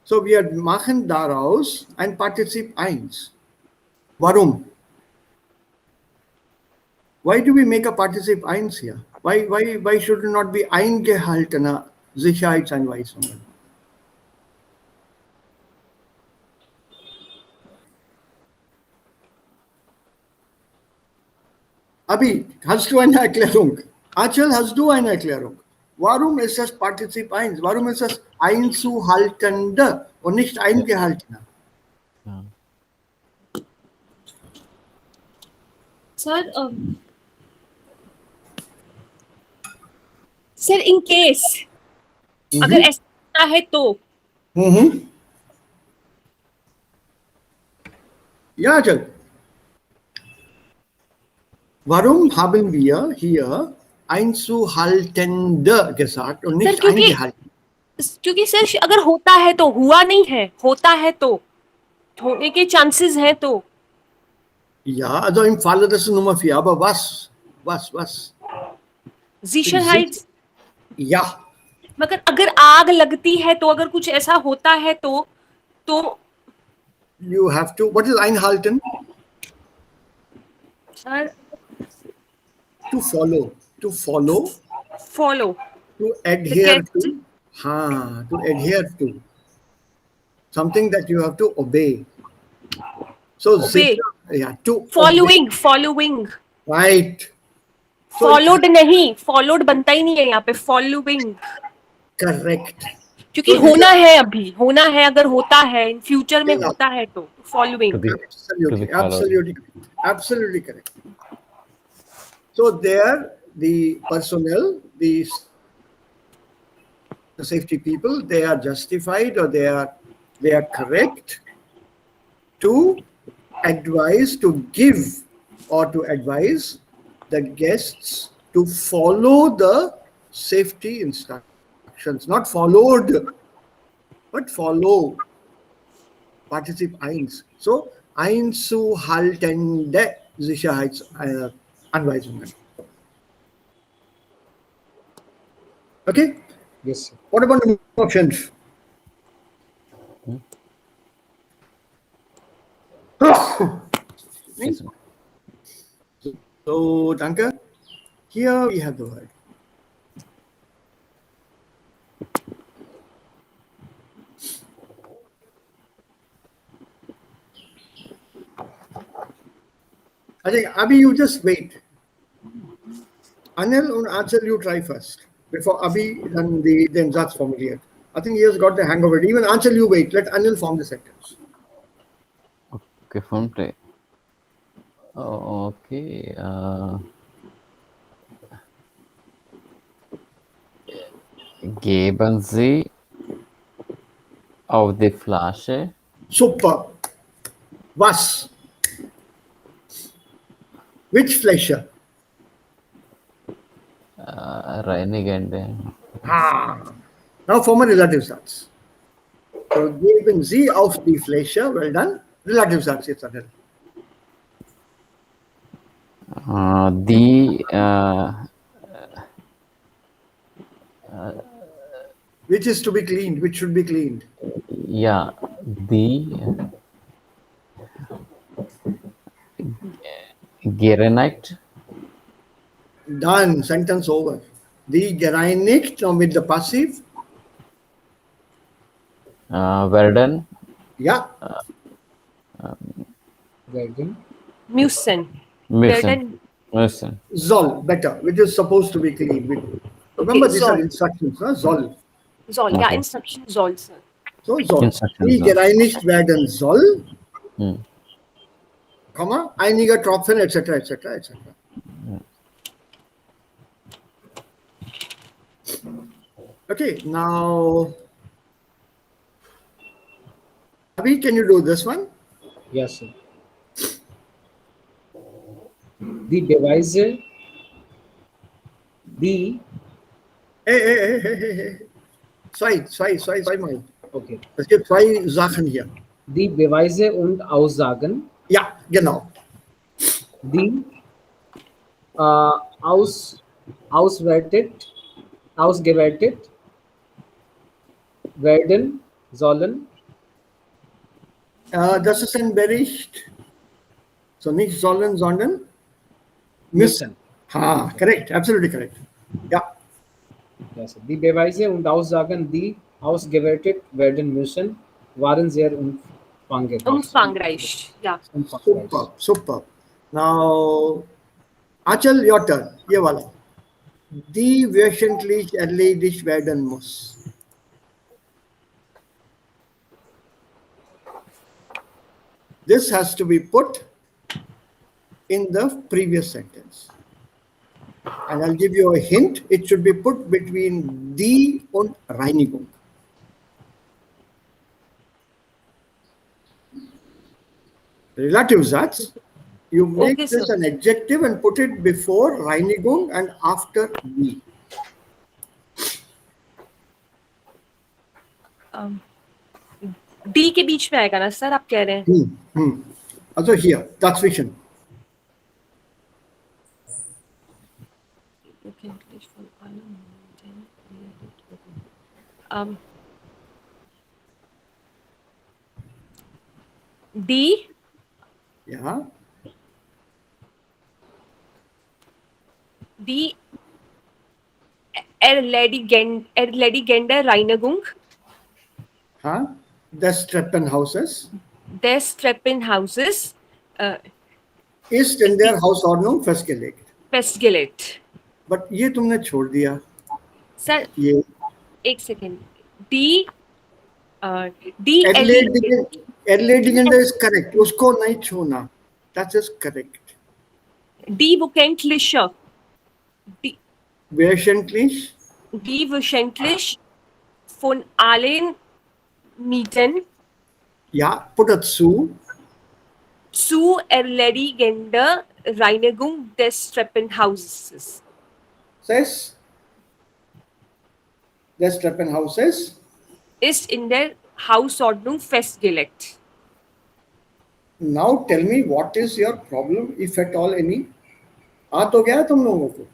So, wir machen daraus ein Partizip 1. Warum? Why do we make a Partizip 1 here? Why should it not be eingehaltener Sicherheitsanweisungen? Abi, hast du eine Erklärung? Achal, hast du eine Erklärung? Warum ist das Partizip 1? Warum ist das einzuhaltende und nicht eingehaltener? Ja. Sir sir in case अगर ऐसा होता है तो Ja, Achal. Warum haben wir hier einzuhaltende gesagt und nicht eingehalten? क्योंकि sir अगर होता है तो हुआ नहीं है, होता है तो होने के चांसेस हैं तो Ja, also im Falle das ist Nummer 4, aber was? Sicherheit. Ja. मगर अगर आग लगती है तो अगर कुछ ऐसा होता है तो You have to, what is einhalten? Sir To follow. follow. To adhere to. To adhere to. Something that you have to obey. So, Obey. to Following. Right. Followed नहीं, followed बनता ही नहीं है यहाँ पे, following. Correct. क्योंकि होना है अभी, होना है अगर होता है, in future में होता है तो following. Absolutely correct. So there, the personnel, the safety people, they are justified or they are correct to advise, to give or to advise the guests to follow the safety instructions, not followed, but follow. Partizip 1. So, einzuhaltende Sicherheitsanweisungen. Okay? Yes, sir. What about the options? So, danke. Here we have the word. I think, Abhi, you just wait. Anil and Achal, you try first. Before Abhi, then Zat's formuliert. I think he has got the hang of it. Even Achal, you wait. Let Anil form the sentence. Okay, form play. Okay. Geben Sie auf die Flasche. Super. Was? Which Fläche? Reinigende. Now form a relative Satz. So geben Sie auf die Fläche, well done. Relative Satz jetzt Anil. Which is to be cleaned, which should be cleaned. Yeah, the gereinigt. Done, sentence over. Die gereinigt, now with the passive. Werden. Yeah. Werden. Müssen. Soll, better, which is supposed to be cleaned. Remember, these are instructions, no? Soll. Soll, ja, Instruction soll, sir. So, soll. Instruction Die soll. gereinigt werden soll, Komma, einiger Tropfen, etc., etc., etc. Okay, now, Abhi, can you do this one? Yes, sir. Die Beweise, die. Hey. Zweimal. Okay. Es gibt zwei Sachen hier. Die Beweise und Aussagen, Ja, genau. die auswertet ausgewertet werden sollen. Das ist ein Bericht. So nicht sollen, sondern müssen. Müssen. Correct. Absolutely correct. Yeah. Yes. Die Beweise und Aussagen, die ausgewertet werden müssen, waren sehr Umfangreich. Ja. Superb. Superb. Now, Achal, your turn. Ye wala. Die wöchentlich erledigt werden muss. This has to be put in the previous sentence. And I'll give you a hint. It should be put between die und Reinigung. Relative Satz. You make Okay, this sir. an adjective and put it before Reinigung and after die. D के बीच में आएगा ना sir, आप कह रहे हैं? Also here, dazwischen. D Ja. Die erledigende Reinigung Des Treppenhauses des Treppenhauses ist in der Hausordnung festgelegt. festgelegt. But ये तुमने छोड़ दिया. सर ये एक second. Die erledigende is correct. उसको नहीं छूना. That is correct. die wöchentliche Wöchentlich. die wöchentlich von allen Mieten Ja, put dazu. zu erledigende Reinigung des Treppenhauses. Des Treppenhauses Ist in der Hausordnung festgelegt. Now tell me what is your problem, if at all any. आ तो गया तुम लोगों को.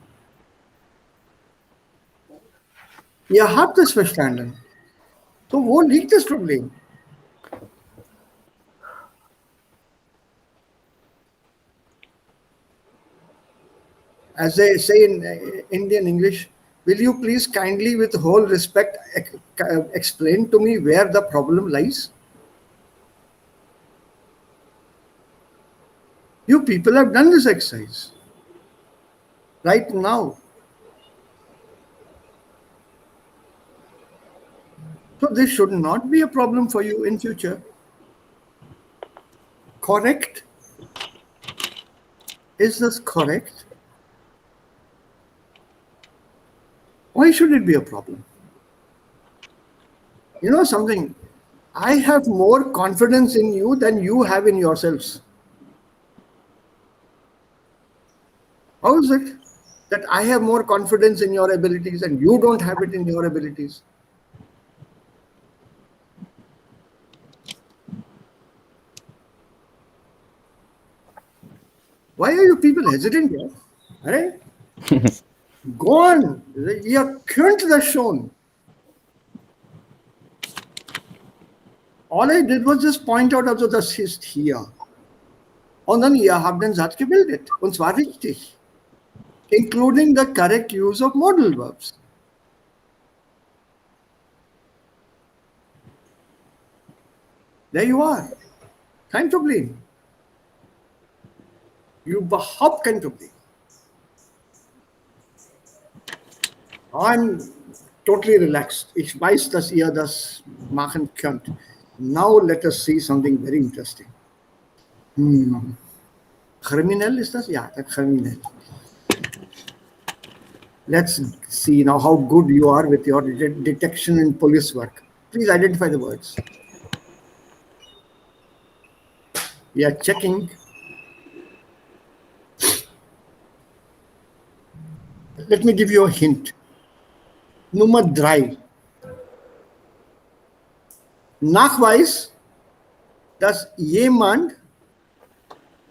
Ihr habt es verstanden. So wo liegt das Problem? As they say in Indian English, will you please kindly, with whole respect, explain to me where the problem lies? You people have done this exercise right now. So this should not be a problem for you in future. Correct? Is this correct? Why should it be a problem? You know something? I have more confidence in you than you have in yourselves. How is it that I have more confidence in your abilities and you don't have it in your abilities? Why are you people hesitant here? Right? Go on. Ihr könnt das schon. All I did was just point out, also das ist hier. Und dann ihr habt den Satz gebildet. Und zwar richtig. Including the correct use of modal verbs. There you are. Kein Problem. Überhaupt kein Problem. I'm totally relaxed. Ich weiß, dass ihr das machen könnt. Now let us see something very interesting. Kriminell ist das? Ja, kriminell. Let's see now how good you are with your detection and police work. Please identify the words. We are checking. Let me give you a hint. Nummer 3. Nachweis, dass jemand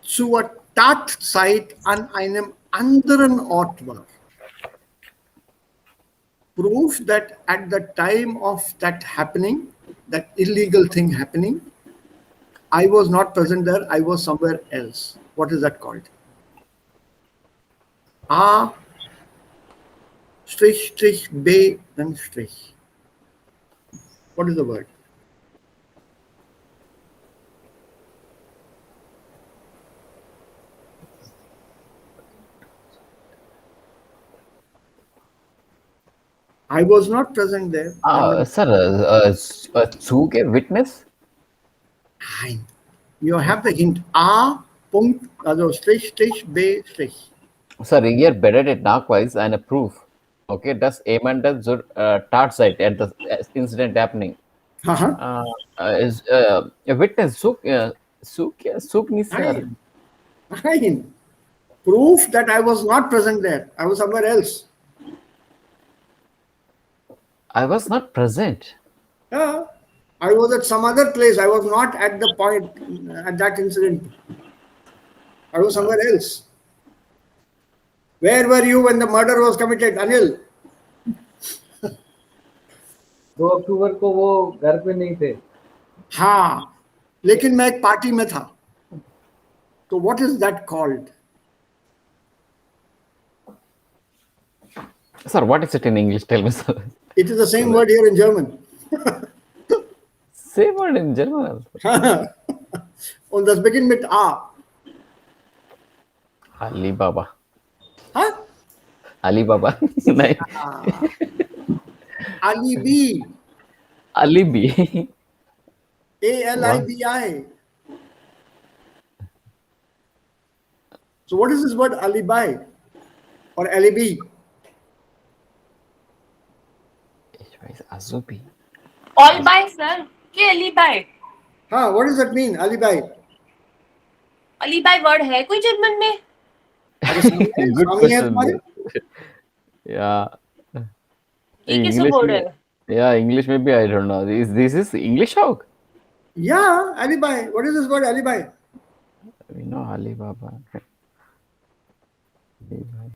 zur Tatzeit an einem anderen Ort war. proof that at the time of that happening, that illegal thing happening, I was not present there, I was somewhere else. What is that called? A strich strich B then strich. What is the word? I was not present there. Sir, Zuge witness? Nein. You have the hint. A Punkt, also Strich, Strich, B, Strich. Sir, hier bereitet nachweis eine Proof. Okay, dass jemand zur Tatzeit at the incident happening. Uh-huh. Is a witness Suk ni sir. Nein. Nein. Proof that I was not present there. I was somewhere else. I was not present. Yeah. I was at some other place. I was not at the point at that incident. I was somewhere else. Where were you when the murder was committed, Anil? 2 अक्टूबर को वो घर पे नहीं थे. हाँ, लेकिन मैं एक पार्टी में था. So what is that called? Sir, what is it in English? Tell me, sir. It is the same word here in German. Same word in German. Und das beginnt mit A. Alibaba. Huh? Alibaba. नहीं. Alibi. Alibi. A-L-I-B-I. So what is this word alibi or alibi? Azubi. All by, sir. के alibi. हाँ, what does that mean? Alibi. Alibi word है कोई German में? Good question. Yeah. ये कैसे word है? Yeah, English maybe I don't know. This is English how? Yeah, alibi. What is this word alibi? We know Alibaba. Alibi.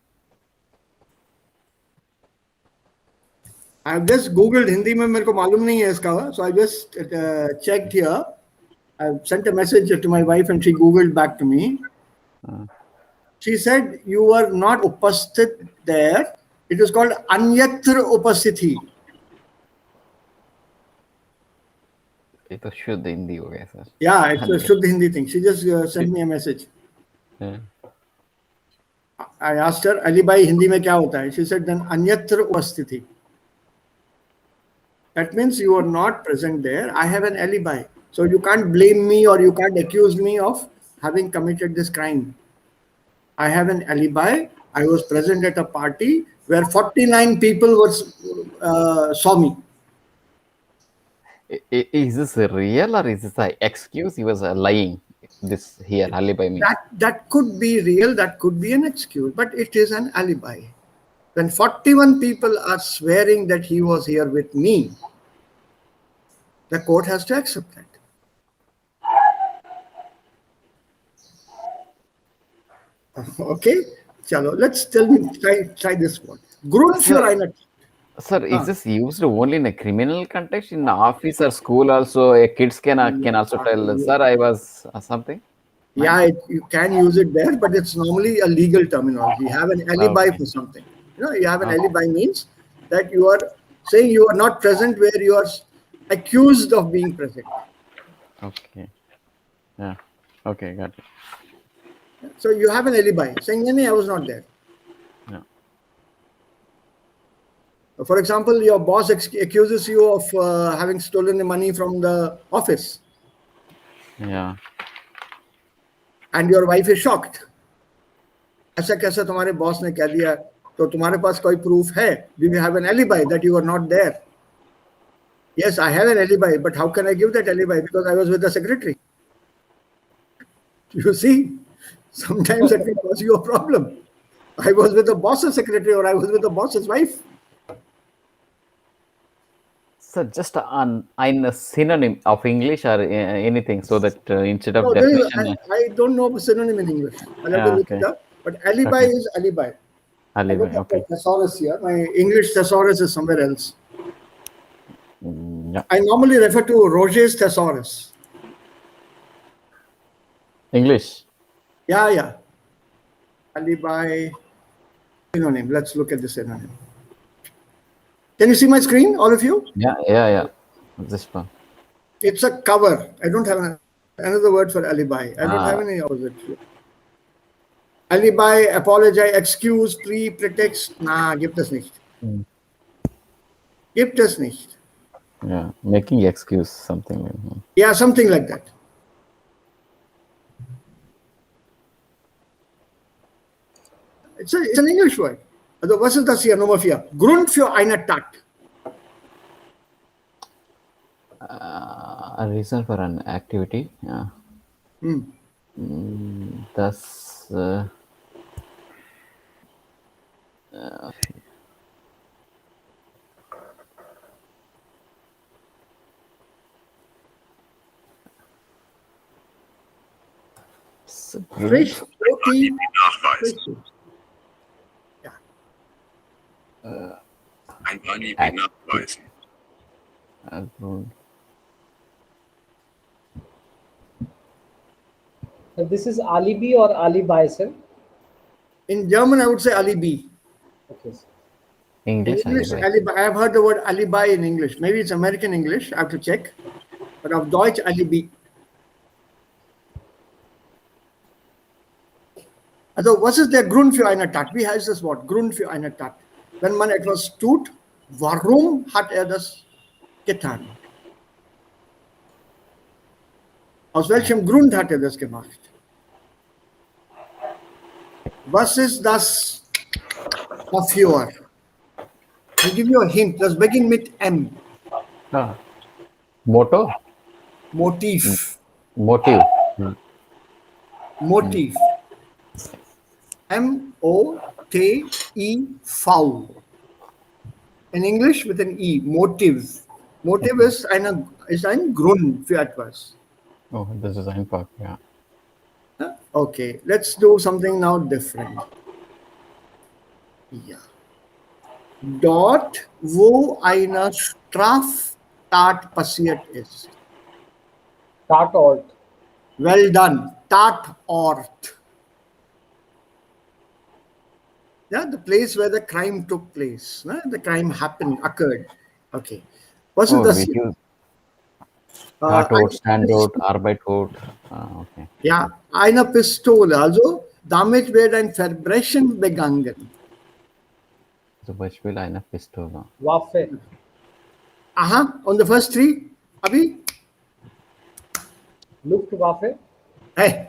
I've just googled Hindi में मेरे को मालूम नहीं है इसका. So I just checked here. I sent a message to my wife and she googled back to me. She said you were not upasthit there. It is called anyatra upasthiti. ये तो शुद्ध हिंदी हो गया sir. Yeah, it's a Shuddh Hindi thing. She just sent me a message. Yeah. I asked her, alibi Hindi में क्या होता है? She said, then anyatra upasthiti. That means you are not present there. I have an alibi. So you can't blame me or you can't accuse me of having committed this crime. I have an alibi. I was present at a party where 49 people saw me. Is this real or is this an excuse? He was lying. This here alibi means. That could be real. That could be an excuse. But it is an alibi. When 41 people are swearing that he was here with me, the court has to accept that. Okay, chalo. Let's try this one. Grundführereinheit. Sir, is this used only in a criminal context? In office or school also, kids can also tell, sir, I was something? Yeah, you can use it there, but it's normally a legal terminology. You have an alibi for something. You have an alibi means that you are saying you are not present where you are accused of being present. Okay. Yeah. Okay, got it. So you have an alibi saying, no, I was not there. Yeah. For example, your boss accuses you of having stolen the money from the office. Yeah. And your wife is shocked. ऐसा कैसे तुम्हारे boss ने कह दिया? तो तुम्हारे पास कोई proof है? Do you have an alibi that you were not there? Yes, I have an alibi, but how can I give that alibi? Because I was with the secretary. You see, sometimes that can cause you a problem. I was with the boss's secretary or I was with the boss's wife. So just on a synonym of English or anything, so that instead of definition. I don't know synonym in English. I'll have to look it up. But alibi is alibi. I Alibi. don't have Okay. the thesaurus here. My English thesaurus is somewhere else. Yeah. I normally refer to Roget's thesaurus. English. Yeah. Alibi synonym. Let's look at the synonym. Can you see my screen, all of you? Yeah. This one. It's a cover. I don't have another word for alibi. I don't have Ah, any opposite. Alibi, apologize, excuse, pretext. Na, gibt es nicht. Gibt es nicht. yeah. Making excuse something. Yeah, something like that. It's an English word. Also, was ist das hier? Nummer 4. Grund für eine Tat. A reason for an activity. Yeah. Thus. Frisch, Roti, frisch. Ja. Ein Alibi nachweisen. So this is alibi or alibi, sir? In German, I would say alibi. Okay, sir. In English. English, Alibi. alibi. I have heard the word alibi in English. Maybe it's American English. I have to check. But auf Deutsch alibi. Also, was ist der Grund für eine Tat? Wie heißt das Wort? Grund für eine Tat. Wenn man etwas tut, warum hat er das getan? Aus welchem Grund hat er das gemacht? Was ist das dafür? I'll give you a hint. Das beginnt mit M. Ah. Motto. Motiv. Motive. Motiv. M-O-T-I-V. In English with an E. Motive. Motive ist ein Grund für etwas. Oh, this is einfach. Yeah. Okay, let's do something now different. Ja. Dort, wo eine Straftat passiert ist. Tatort. Well done. Tatort. Yeah, the place where the crime took place. The crime occurred. Okay. Was Oh, ist das we hier? use Tatort, Standort, Arbeitort. Okay. Ja, eine Pistole. Also, damit wird ein Verbrechen begangen. Zum Beispiel eine Pistole. Waffe. Aha, on the first three, Abhi? Luftwaffe. Hey,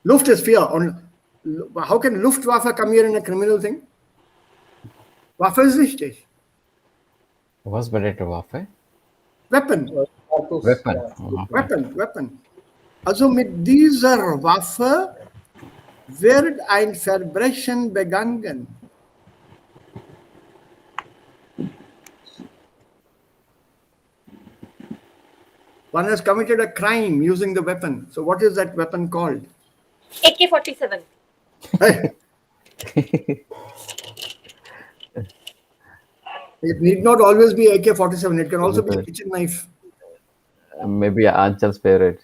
Luft is fear. How can Luftwaffe come here in a criminal thing? Waffe ist richtig. Was bedeutet Waffe? Weapon. Autos. Weapon. Ja. Oh, Weapon. Also mit dieser Waffe wird ein Verbrechen begangen. One has committed a crime using the weapon. So what is that weapon called? AK-47. Hey. It need not always be AK-47. It can also be a kitchen knife. Maybe Anchal's favorite.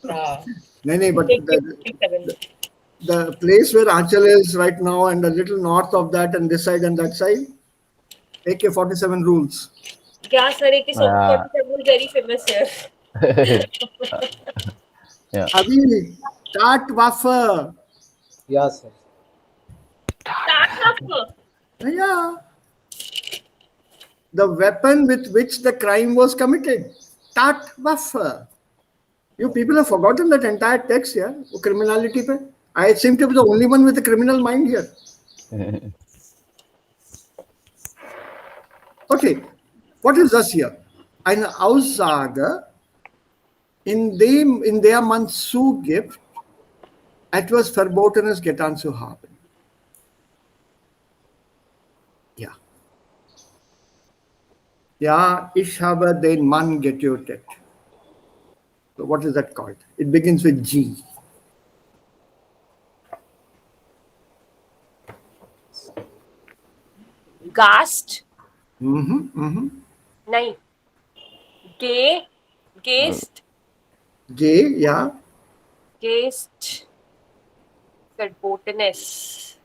No, but AK-47. the place where Anchal is right now and a little north of that and this side and that side, AK-47 rules. Yeah, sir, AK-47 is very famous here. Yeah. Abhi, Tatwaffe. Yeah, sir. Tatwaffe. Yeah. The weapon with which the crime was committed. Tatwaffe. You people have forgotten that entire text here. Criminality pe. I seem to be the only one with a criminal mind here. Okay. What is das hier? Eine Aussage, in der man zugibt, etwas Verbotenes getan zu haben. Ja. Ja, ich habe den Mann getötet. So what is that called? It begins with G. Gast. Mm-hmm. नहीं. Gay. Gast. Gay, yeah. Gast. Verbotenes.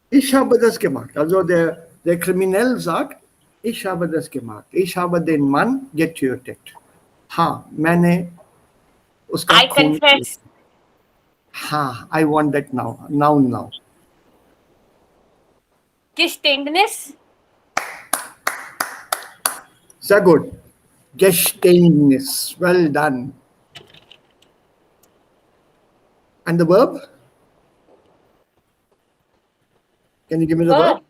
Ich habe das gemacht. Also der Kriminell sagt, ich habe das gemacht. Ich habe den Mann getötet. हाँ, मैंने उसका I खून confess. हाँ, I want that now. Now. Geständnis. Sehr gut. Geständnis. Well done. And the verb? Can you give me the verb?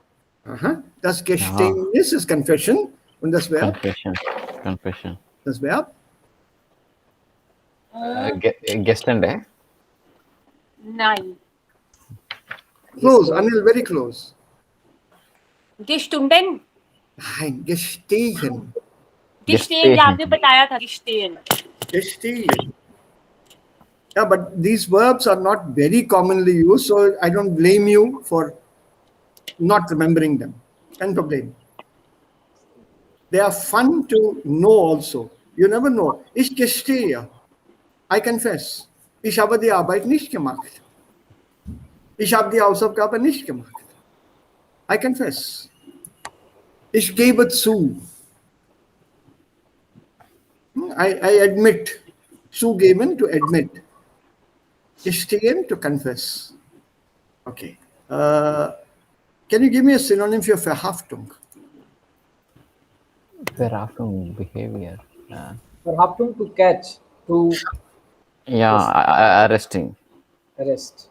Das Geständnis ist Confession. Und das Verb? Confession. Das Verb? Gestende. Nein. Close, Anil, very close. Gestunden. Nein, gestehen. Gestehen. या आपने बताया था gestehen. Gestehen. Yeah, but these verbs are not very commonly used, so I don't blame you for not remembering them. Kein Problem. They are fun to know also. You never know. Ich gestehe. I confess. Ich habe die Arbeit nicht gemacht. Ich habe die Hausaufgabe nicht gemacht. I confess. Ich gebe zu. I admit. Zugeben, to admit. Gestehen, to confess. Okay. Can you give me a synonym for Verhaftung? Verhaftung, behavior. Verhaftung, to catch, to Arresting. arrest.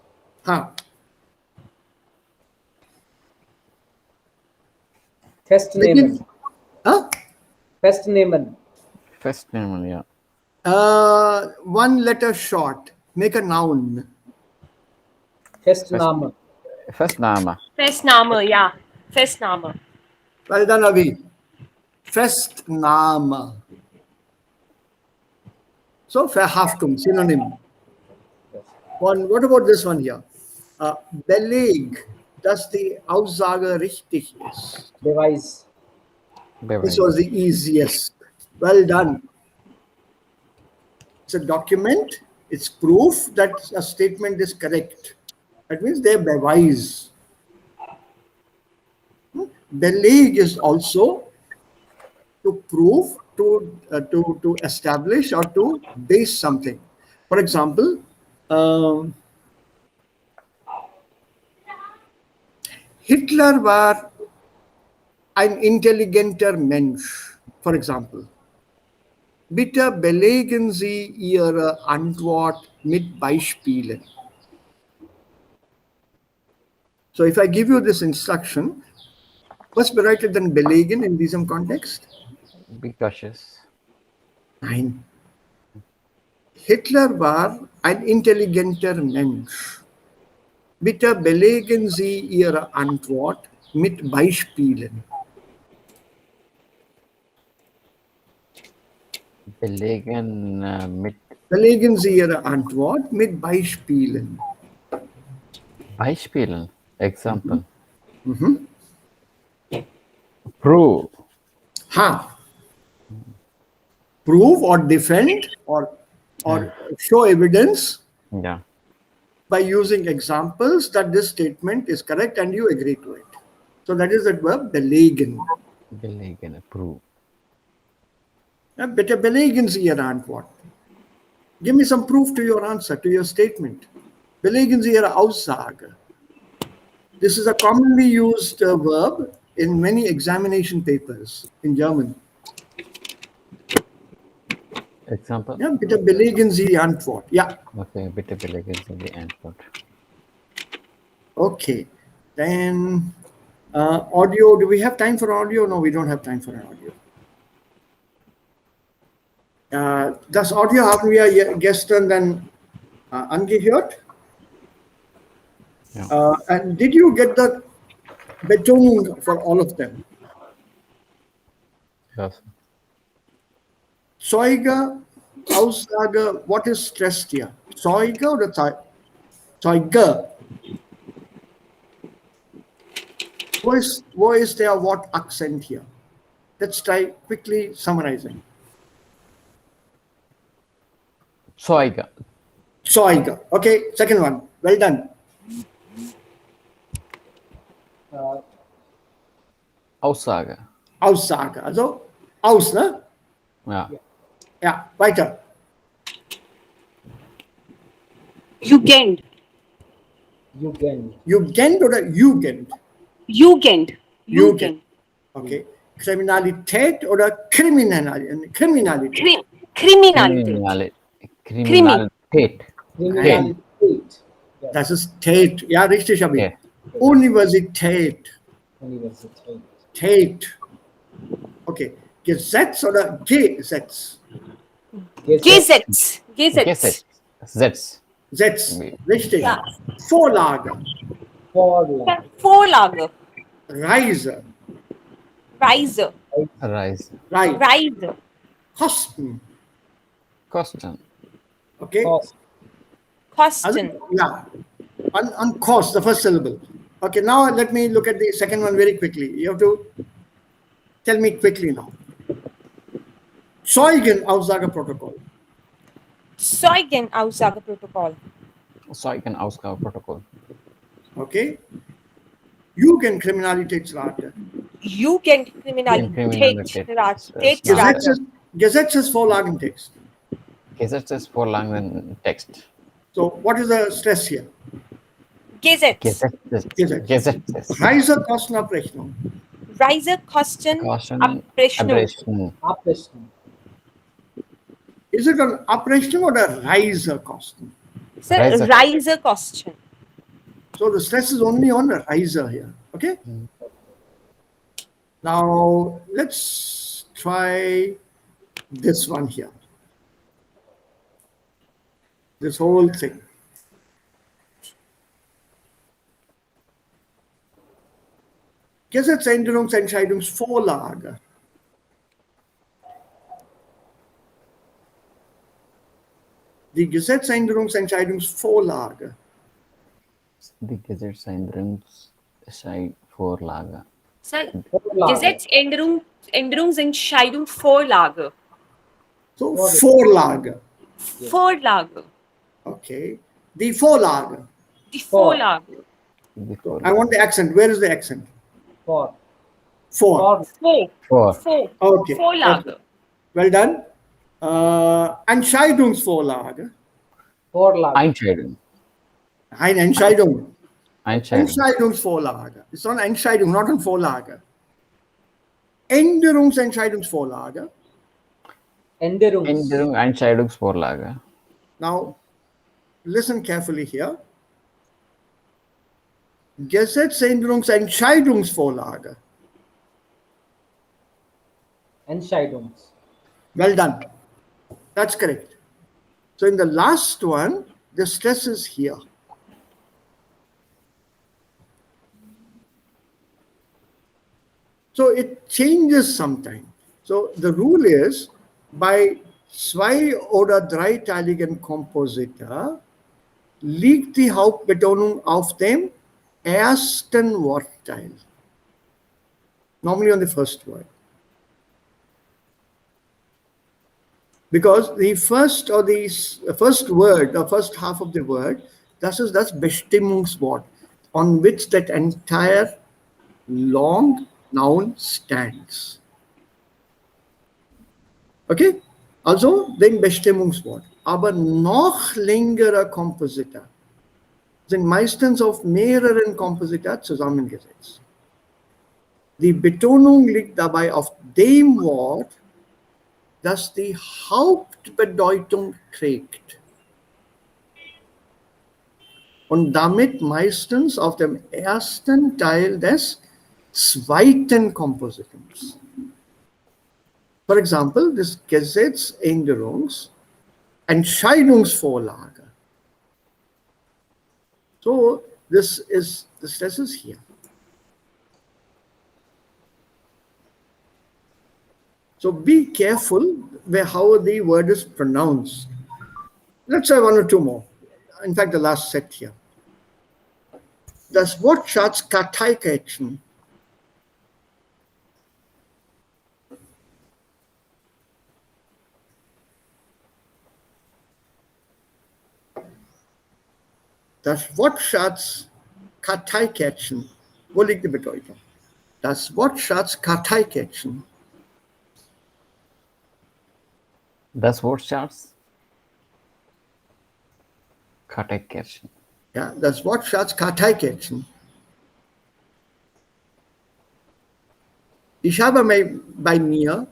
Festnehmen. Festnehmen. Festnehmen, yeah. One letter short. Make a noun. Festnahme. Festnahme. Festnahme, ja. Festnahme. Well done, Avi. Festnahme. So, Verhaftung, synonym. What about this one here? Beleg, dass die Aussage richtig ist. Beweis. This was the easiest. Well done. It's a document. It's proof that a statement is correct. That means they beweis. Beleg is also to prove, to establish, or to base something. For example, Hitler war ein intelligenter Mensch, for example. Bitte belegen Sie Ihre Antwort mit Beispielen. So if I give you this instruction, was bedeutet denn belegen in diesem Kontext? Be cautious. Nein. Hitler war ein intelligenter Mensch. Bitte belegen Sie Ihre Antwort mit Beispielen. Belegen Sie Ihre Antwort mit Beispielen. Beispielen. Example. Prove. Prove or defend or show evidence. Yeah. By using examples that this statement is correct and you agree to it. So that is the verb belegen. Belegen, prove. Bitte belegen Sie Ihre Antwort. Give me some proof to your answer, to your statement. Belegen Sie Ihre Aussage. This is a commonly used verb in many examination papers in German. Example? Ja, bitte belegen Sie die Antwort. Ja. Okay, bitte belegen Sie die Antwort. Okay. Then audio. Do we have time for audio? No, we don't have time for audio. Das Audio haben wir gestern dann angehört. Ja. And did you get the Betonung for all of them? Yes. Zeuge, Aussage, what is stressed here? Zeuge oder Zeuge? Wo ist der what accent here? Let's try quickly summarizing. Zeuge. Zeuge. Okay, second one. Well done. Aussage. Aussage. Also aus, ne? Ja. Ja, weiter. Jugend. Jugend. Jugend oder Jugend? Jugend. Jugend. Okay. Kriminalität oder Kriminalität? Kriminalität. Kriminalität. Kriminalität. Kriminalität. Ja. Das ist Tät. Ja, richtig, habe ich. Okay. Universität. Universität. Tät. Okay. Gesetz oder Gesetz? Gesetz. Gesetz. Gesetz. Setz. Setz. Richtig. Ja. Vorlage. Vorlage. Vorlage. Reise. Reise. Reise. Reise. Kosten. Kosten. Okay. Kost. Kosten. Yeah. On cost, the first syllable. Okay, now let me look at the second one very quickly. You have to tell me quickly now. Zeugenaussageprotokoll. Zeugenaussageprotokoll. Zeugenausgabeprotokoll. Okay. Jugendkriminalitätsrate. Jugendkriminalitätsrate. Gesetzesvorlagentext. Gesetzesvorlagentext. So what is the stress here? Gesetz. Gesetzes. Reisekostenabrechnung. Reisekostenabrechnung. Abrechnung. Abrechnung. Is it an Abrechnung oder Reisekosten? Sir, Reisekosten. So the stress is only on the Reise here. Okay. Now let's try this one here. This whole thing. Gesetzänderungsentscheidungsvorlage. Die Gesetzänderungsentscheidungsvorlage. Die Gesetzesänderungsvorlage. Sir, Vorlage. Gesetzänderungsentscheidungsvorlage. So Vorlage. Vorlage. Okay. Die Vorlage. Die Vorlage. Die I want the accent. Where is the accent? For. For. Vor. Okay. Vorlage. Well done. Entscheidungsvorlage. Vorlage. Einscheidung. Eine Entscheidung. Einscheidung. Entscheidungsvorlage. It's not Entscheidung, not eine Vorlage. Änderungsentscheidungsvorlage. Änderung, Einscheidungsvorlage. Now, listen carefully here. Gesetzänderungsentscheidungsvorlage. Entscheidungs. Well done. That's correct. So in the last one, the stress is here. So it changes sometime. So the rule is bei zwei- oder dreiteiligen Kompositor liegt die Hauptbetonung auf dem ersten Wortteil. Normally on the first word. Because the first or the first word, the first half of the word, das ist das Bestimmungswort, on which that entire long noun stands. Okay? Also den Bestimmungswort. Aber noch längere Kompositor sind meistens auf mehreren Kompositor zusammengesetzt. Die Betonung liegt dabei auf dem Wort, das die Hauptbedeutung trägt. Und damit meistens auf dem ersten Teil des zweiten Kompositums. For example, this Gesetzänderungsentscheidungsvorlage. So this is here. So be careful how the word is pronounced. Let's try one or two more. In fact, the last set here. Das Wortschatz Karteikästchen Das Wortschatz-Karteikätzchen. Wo liegt die Bedeutung? Das Wortschatz-Karteikätzchen. Das Wortschatz Karteikätzchen. Ja, das Wortschatz-Karteikätzchen. Ich habe bei mir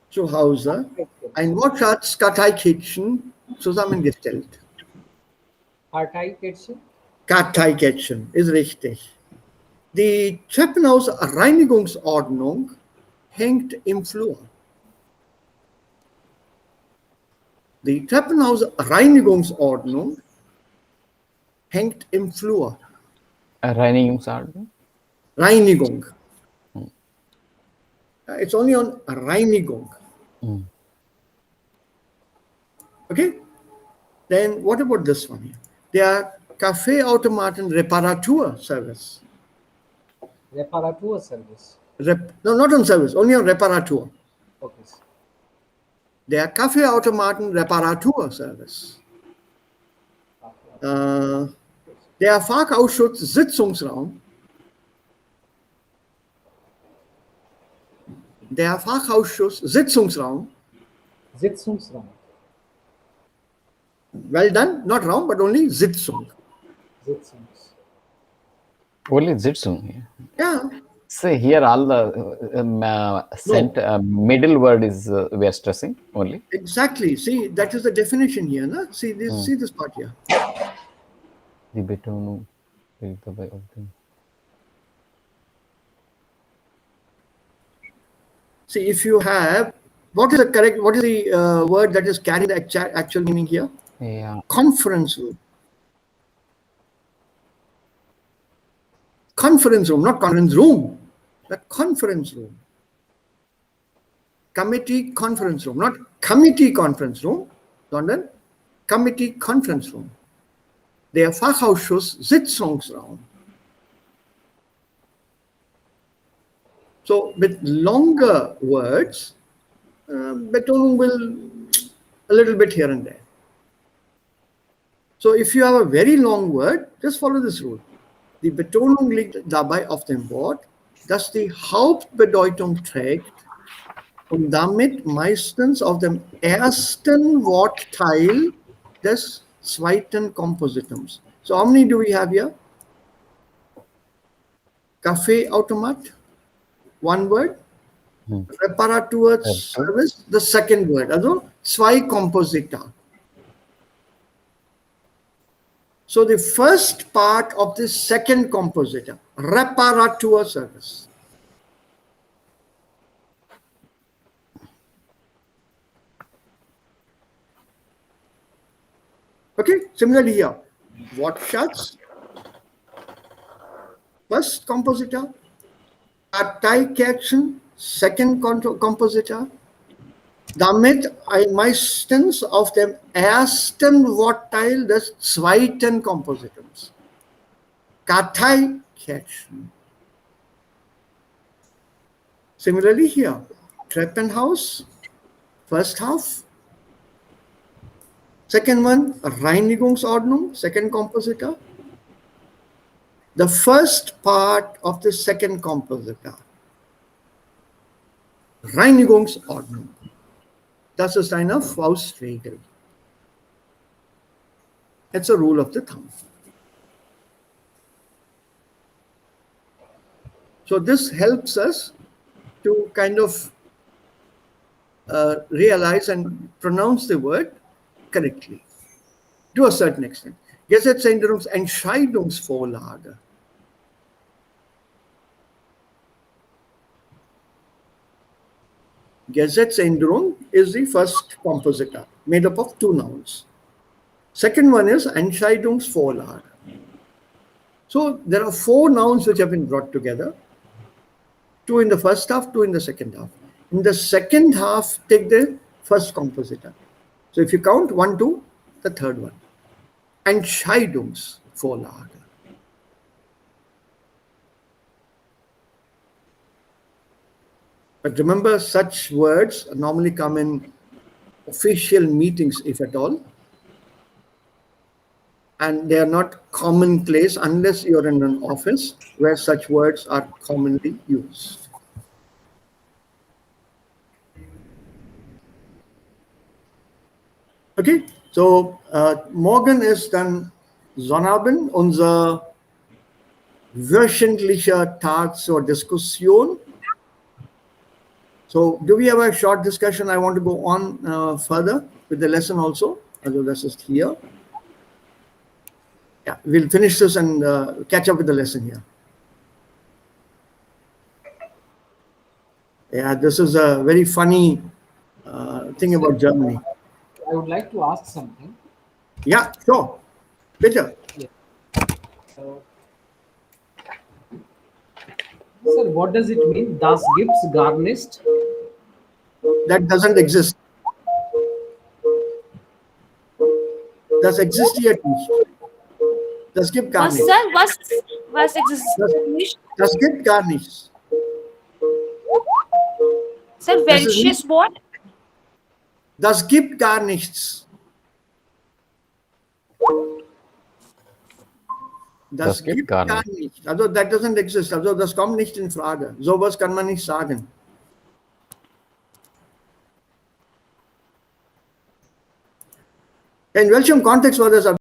zu Hause ein Wortschatz-Karteikätzchen zusammengestellt. Karteikätzchen? Karteikätzchen ist richtig. Die Treppenhausreinigungsordnung hängt im Flur. Die Treppenhausreinigungsordnung hängt im Flur. Reinigungsordnung? Reinigung. It's only on Reinigung. Okay? Then what about this one here? Der Kaffeeautomaten Reparaturservice. Reparaturservice. No, not on service, only on Reparatur. Okay. Der Kaffeeautomaten Reparaturservice. Der Fachausschuss Sitzungsraum. Der Fachausschuss Sitzungsraum. Sitzungsraum. Well done, not Raum, but only Sitzung. Sitzungs. Only Sitzung here. Yeah. Say here all the middle word is we are stressing only. Exactly. See, that is the definition here. Na? See this. See this part here. The Betonung is the way of the. See, if you have, what is the word that is carrying the actual meaning here? Yeah. Conference room. Conference room, not conference room. The conference room. Committee conference room, not committee conference room, sondern Committee conference room. Der Fachausschuss Sitzungsraum. So with longer words, Betonung will a little bit here and there. So if you have a very long word, just follow this rule. Die Betonung liegt dabei auf dem Wort, das die Hauptbedeutung trägt und damit meistens auf dem ersten Wortteil des zweiten Kompositums. So how many do we have here? Kaffeeautomat, one word. Reparaturservice, the second word. Also zwei Komposita. So the first part of the second compositor, Reparaturservice. Okay, similarly here, Wortschatz, first compositor, Karteikätzchen, second compositor, damit meistens auf dem ersten Wortteil des zweiten Kompositums. Karteikätzchen. Similarly here, Treppenhaus, first half. Second one, Reinigungsordnung, second compositor. The first part of the second compositor. Reinigungsordnung. Das ist eine Faustregel. It's a rule of the thumb. So this helps us to kind of realize and pronounce the word correctly to a certain extent. Gesetzänderungsentscheidungsvorlage. Gesetzänderung is the first compositor, made up of two nouns. Second one is Entscheidungsvorlage. So there are four nouns which have been brought together. Two in the first half, two in the second half. In the second half, take the first compositor. So if you count 1, 2, the third one. Entscheidungsvorlage. But remember, such words normally come in official meetings, if at all. and they are not commonplace unless you're in an office where such words are commonly used. Okay, so morgen ist dann Sonnabend, unser wöchentlicher Tag zur Diskussion. So do we have a short discussion? I want to go on further with the lesson also. Also das ist hier. Yeah, we'll finish this and catch up with the lesson here. Yeah, this is a very funny thing about Germany. I would like to ask something. Yeah, sure. Bitte. So, sir, what does it mean? Das gibt's gar nicht. That doesn't exist. Das existiert nicht. Das gibt gar Was, nichts. sir? Was existiert nicht? Das gibt gar nichts. Sir, Das ist welches Wort? Das gibt gar nichts. Das gibt gar nichts. Also that doesn't exist. Also das kommt nicht in Frage. Sowas kann man nicht sagen. In welchem Kontext war das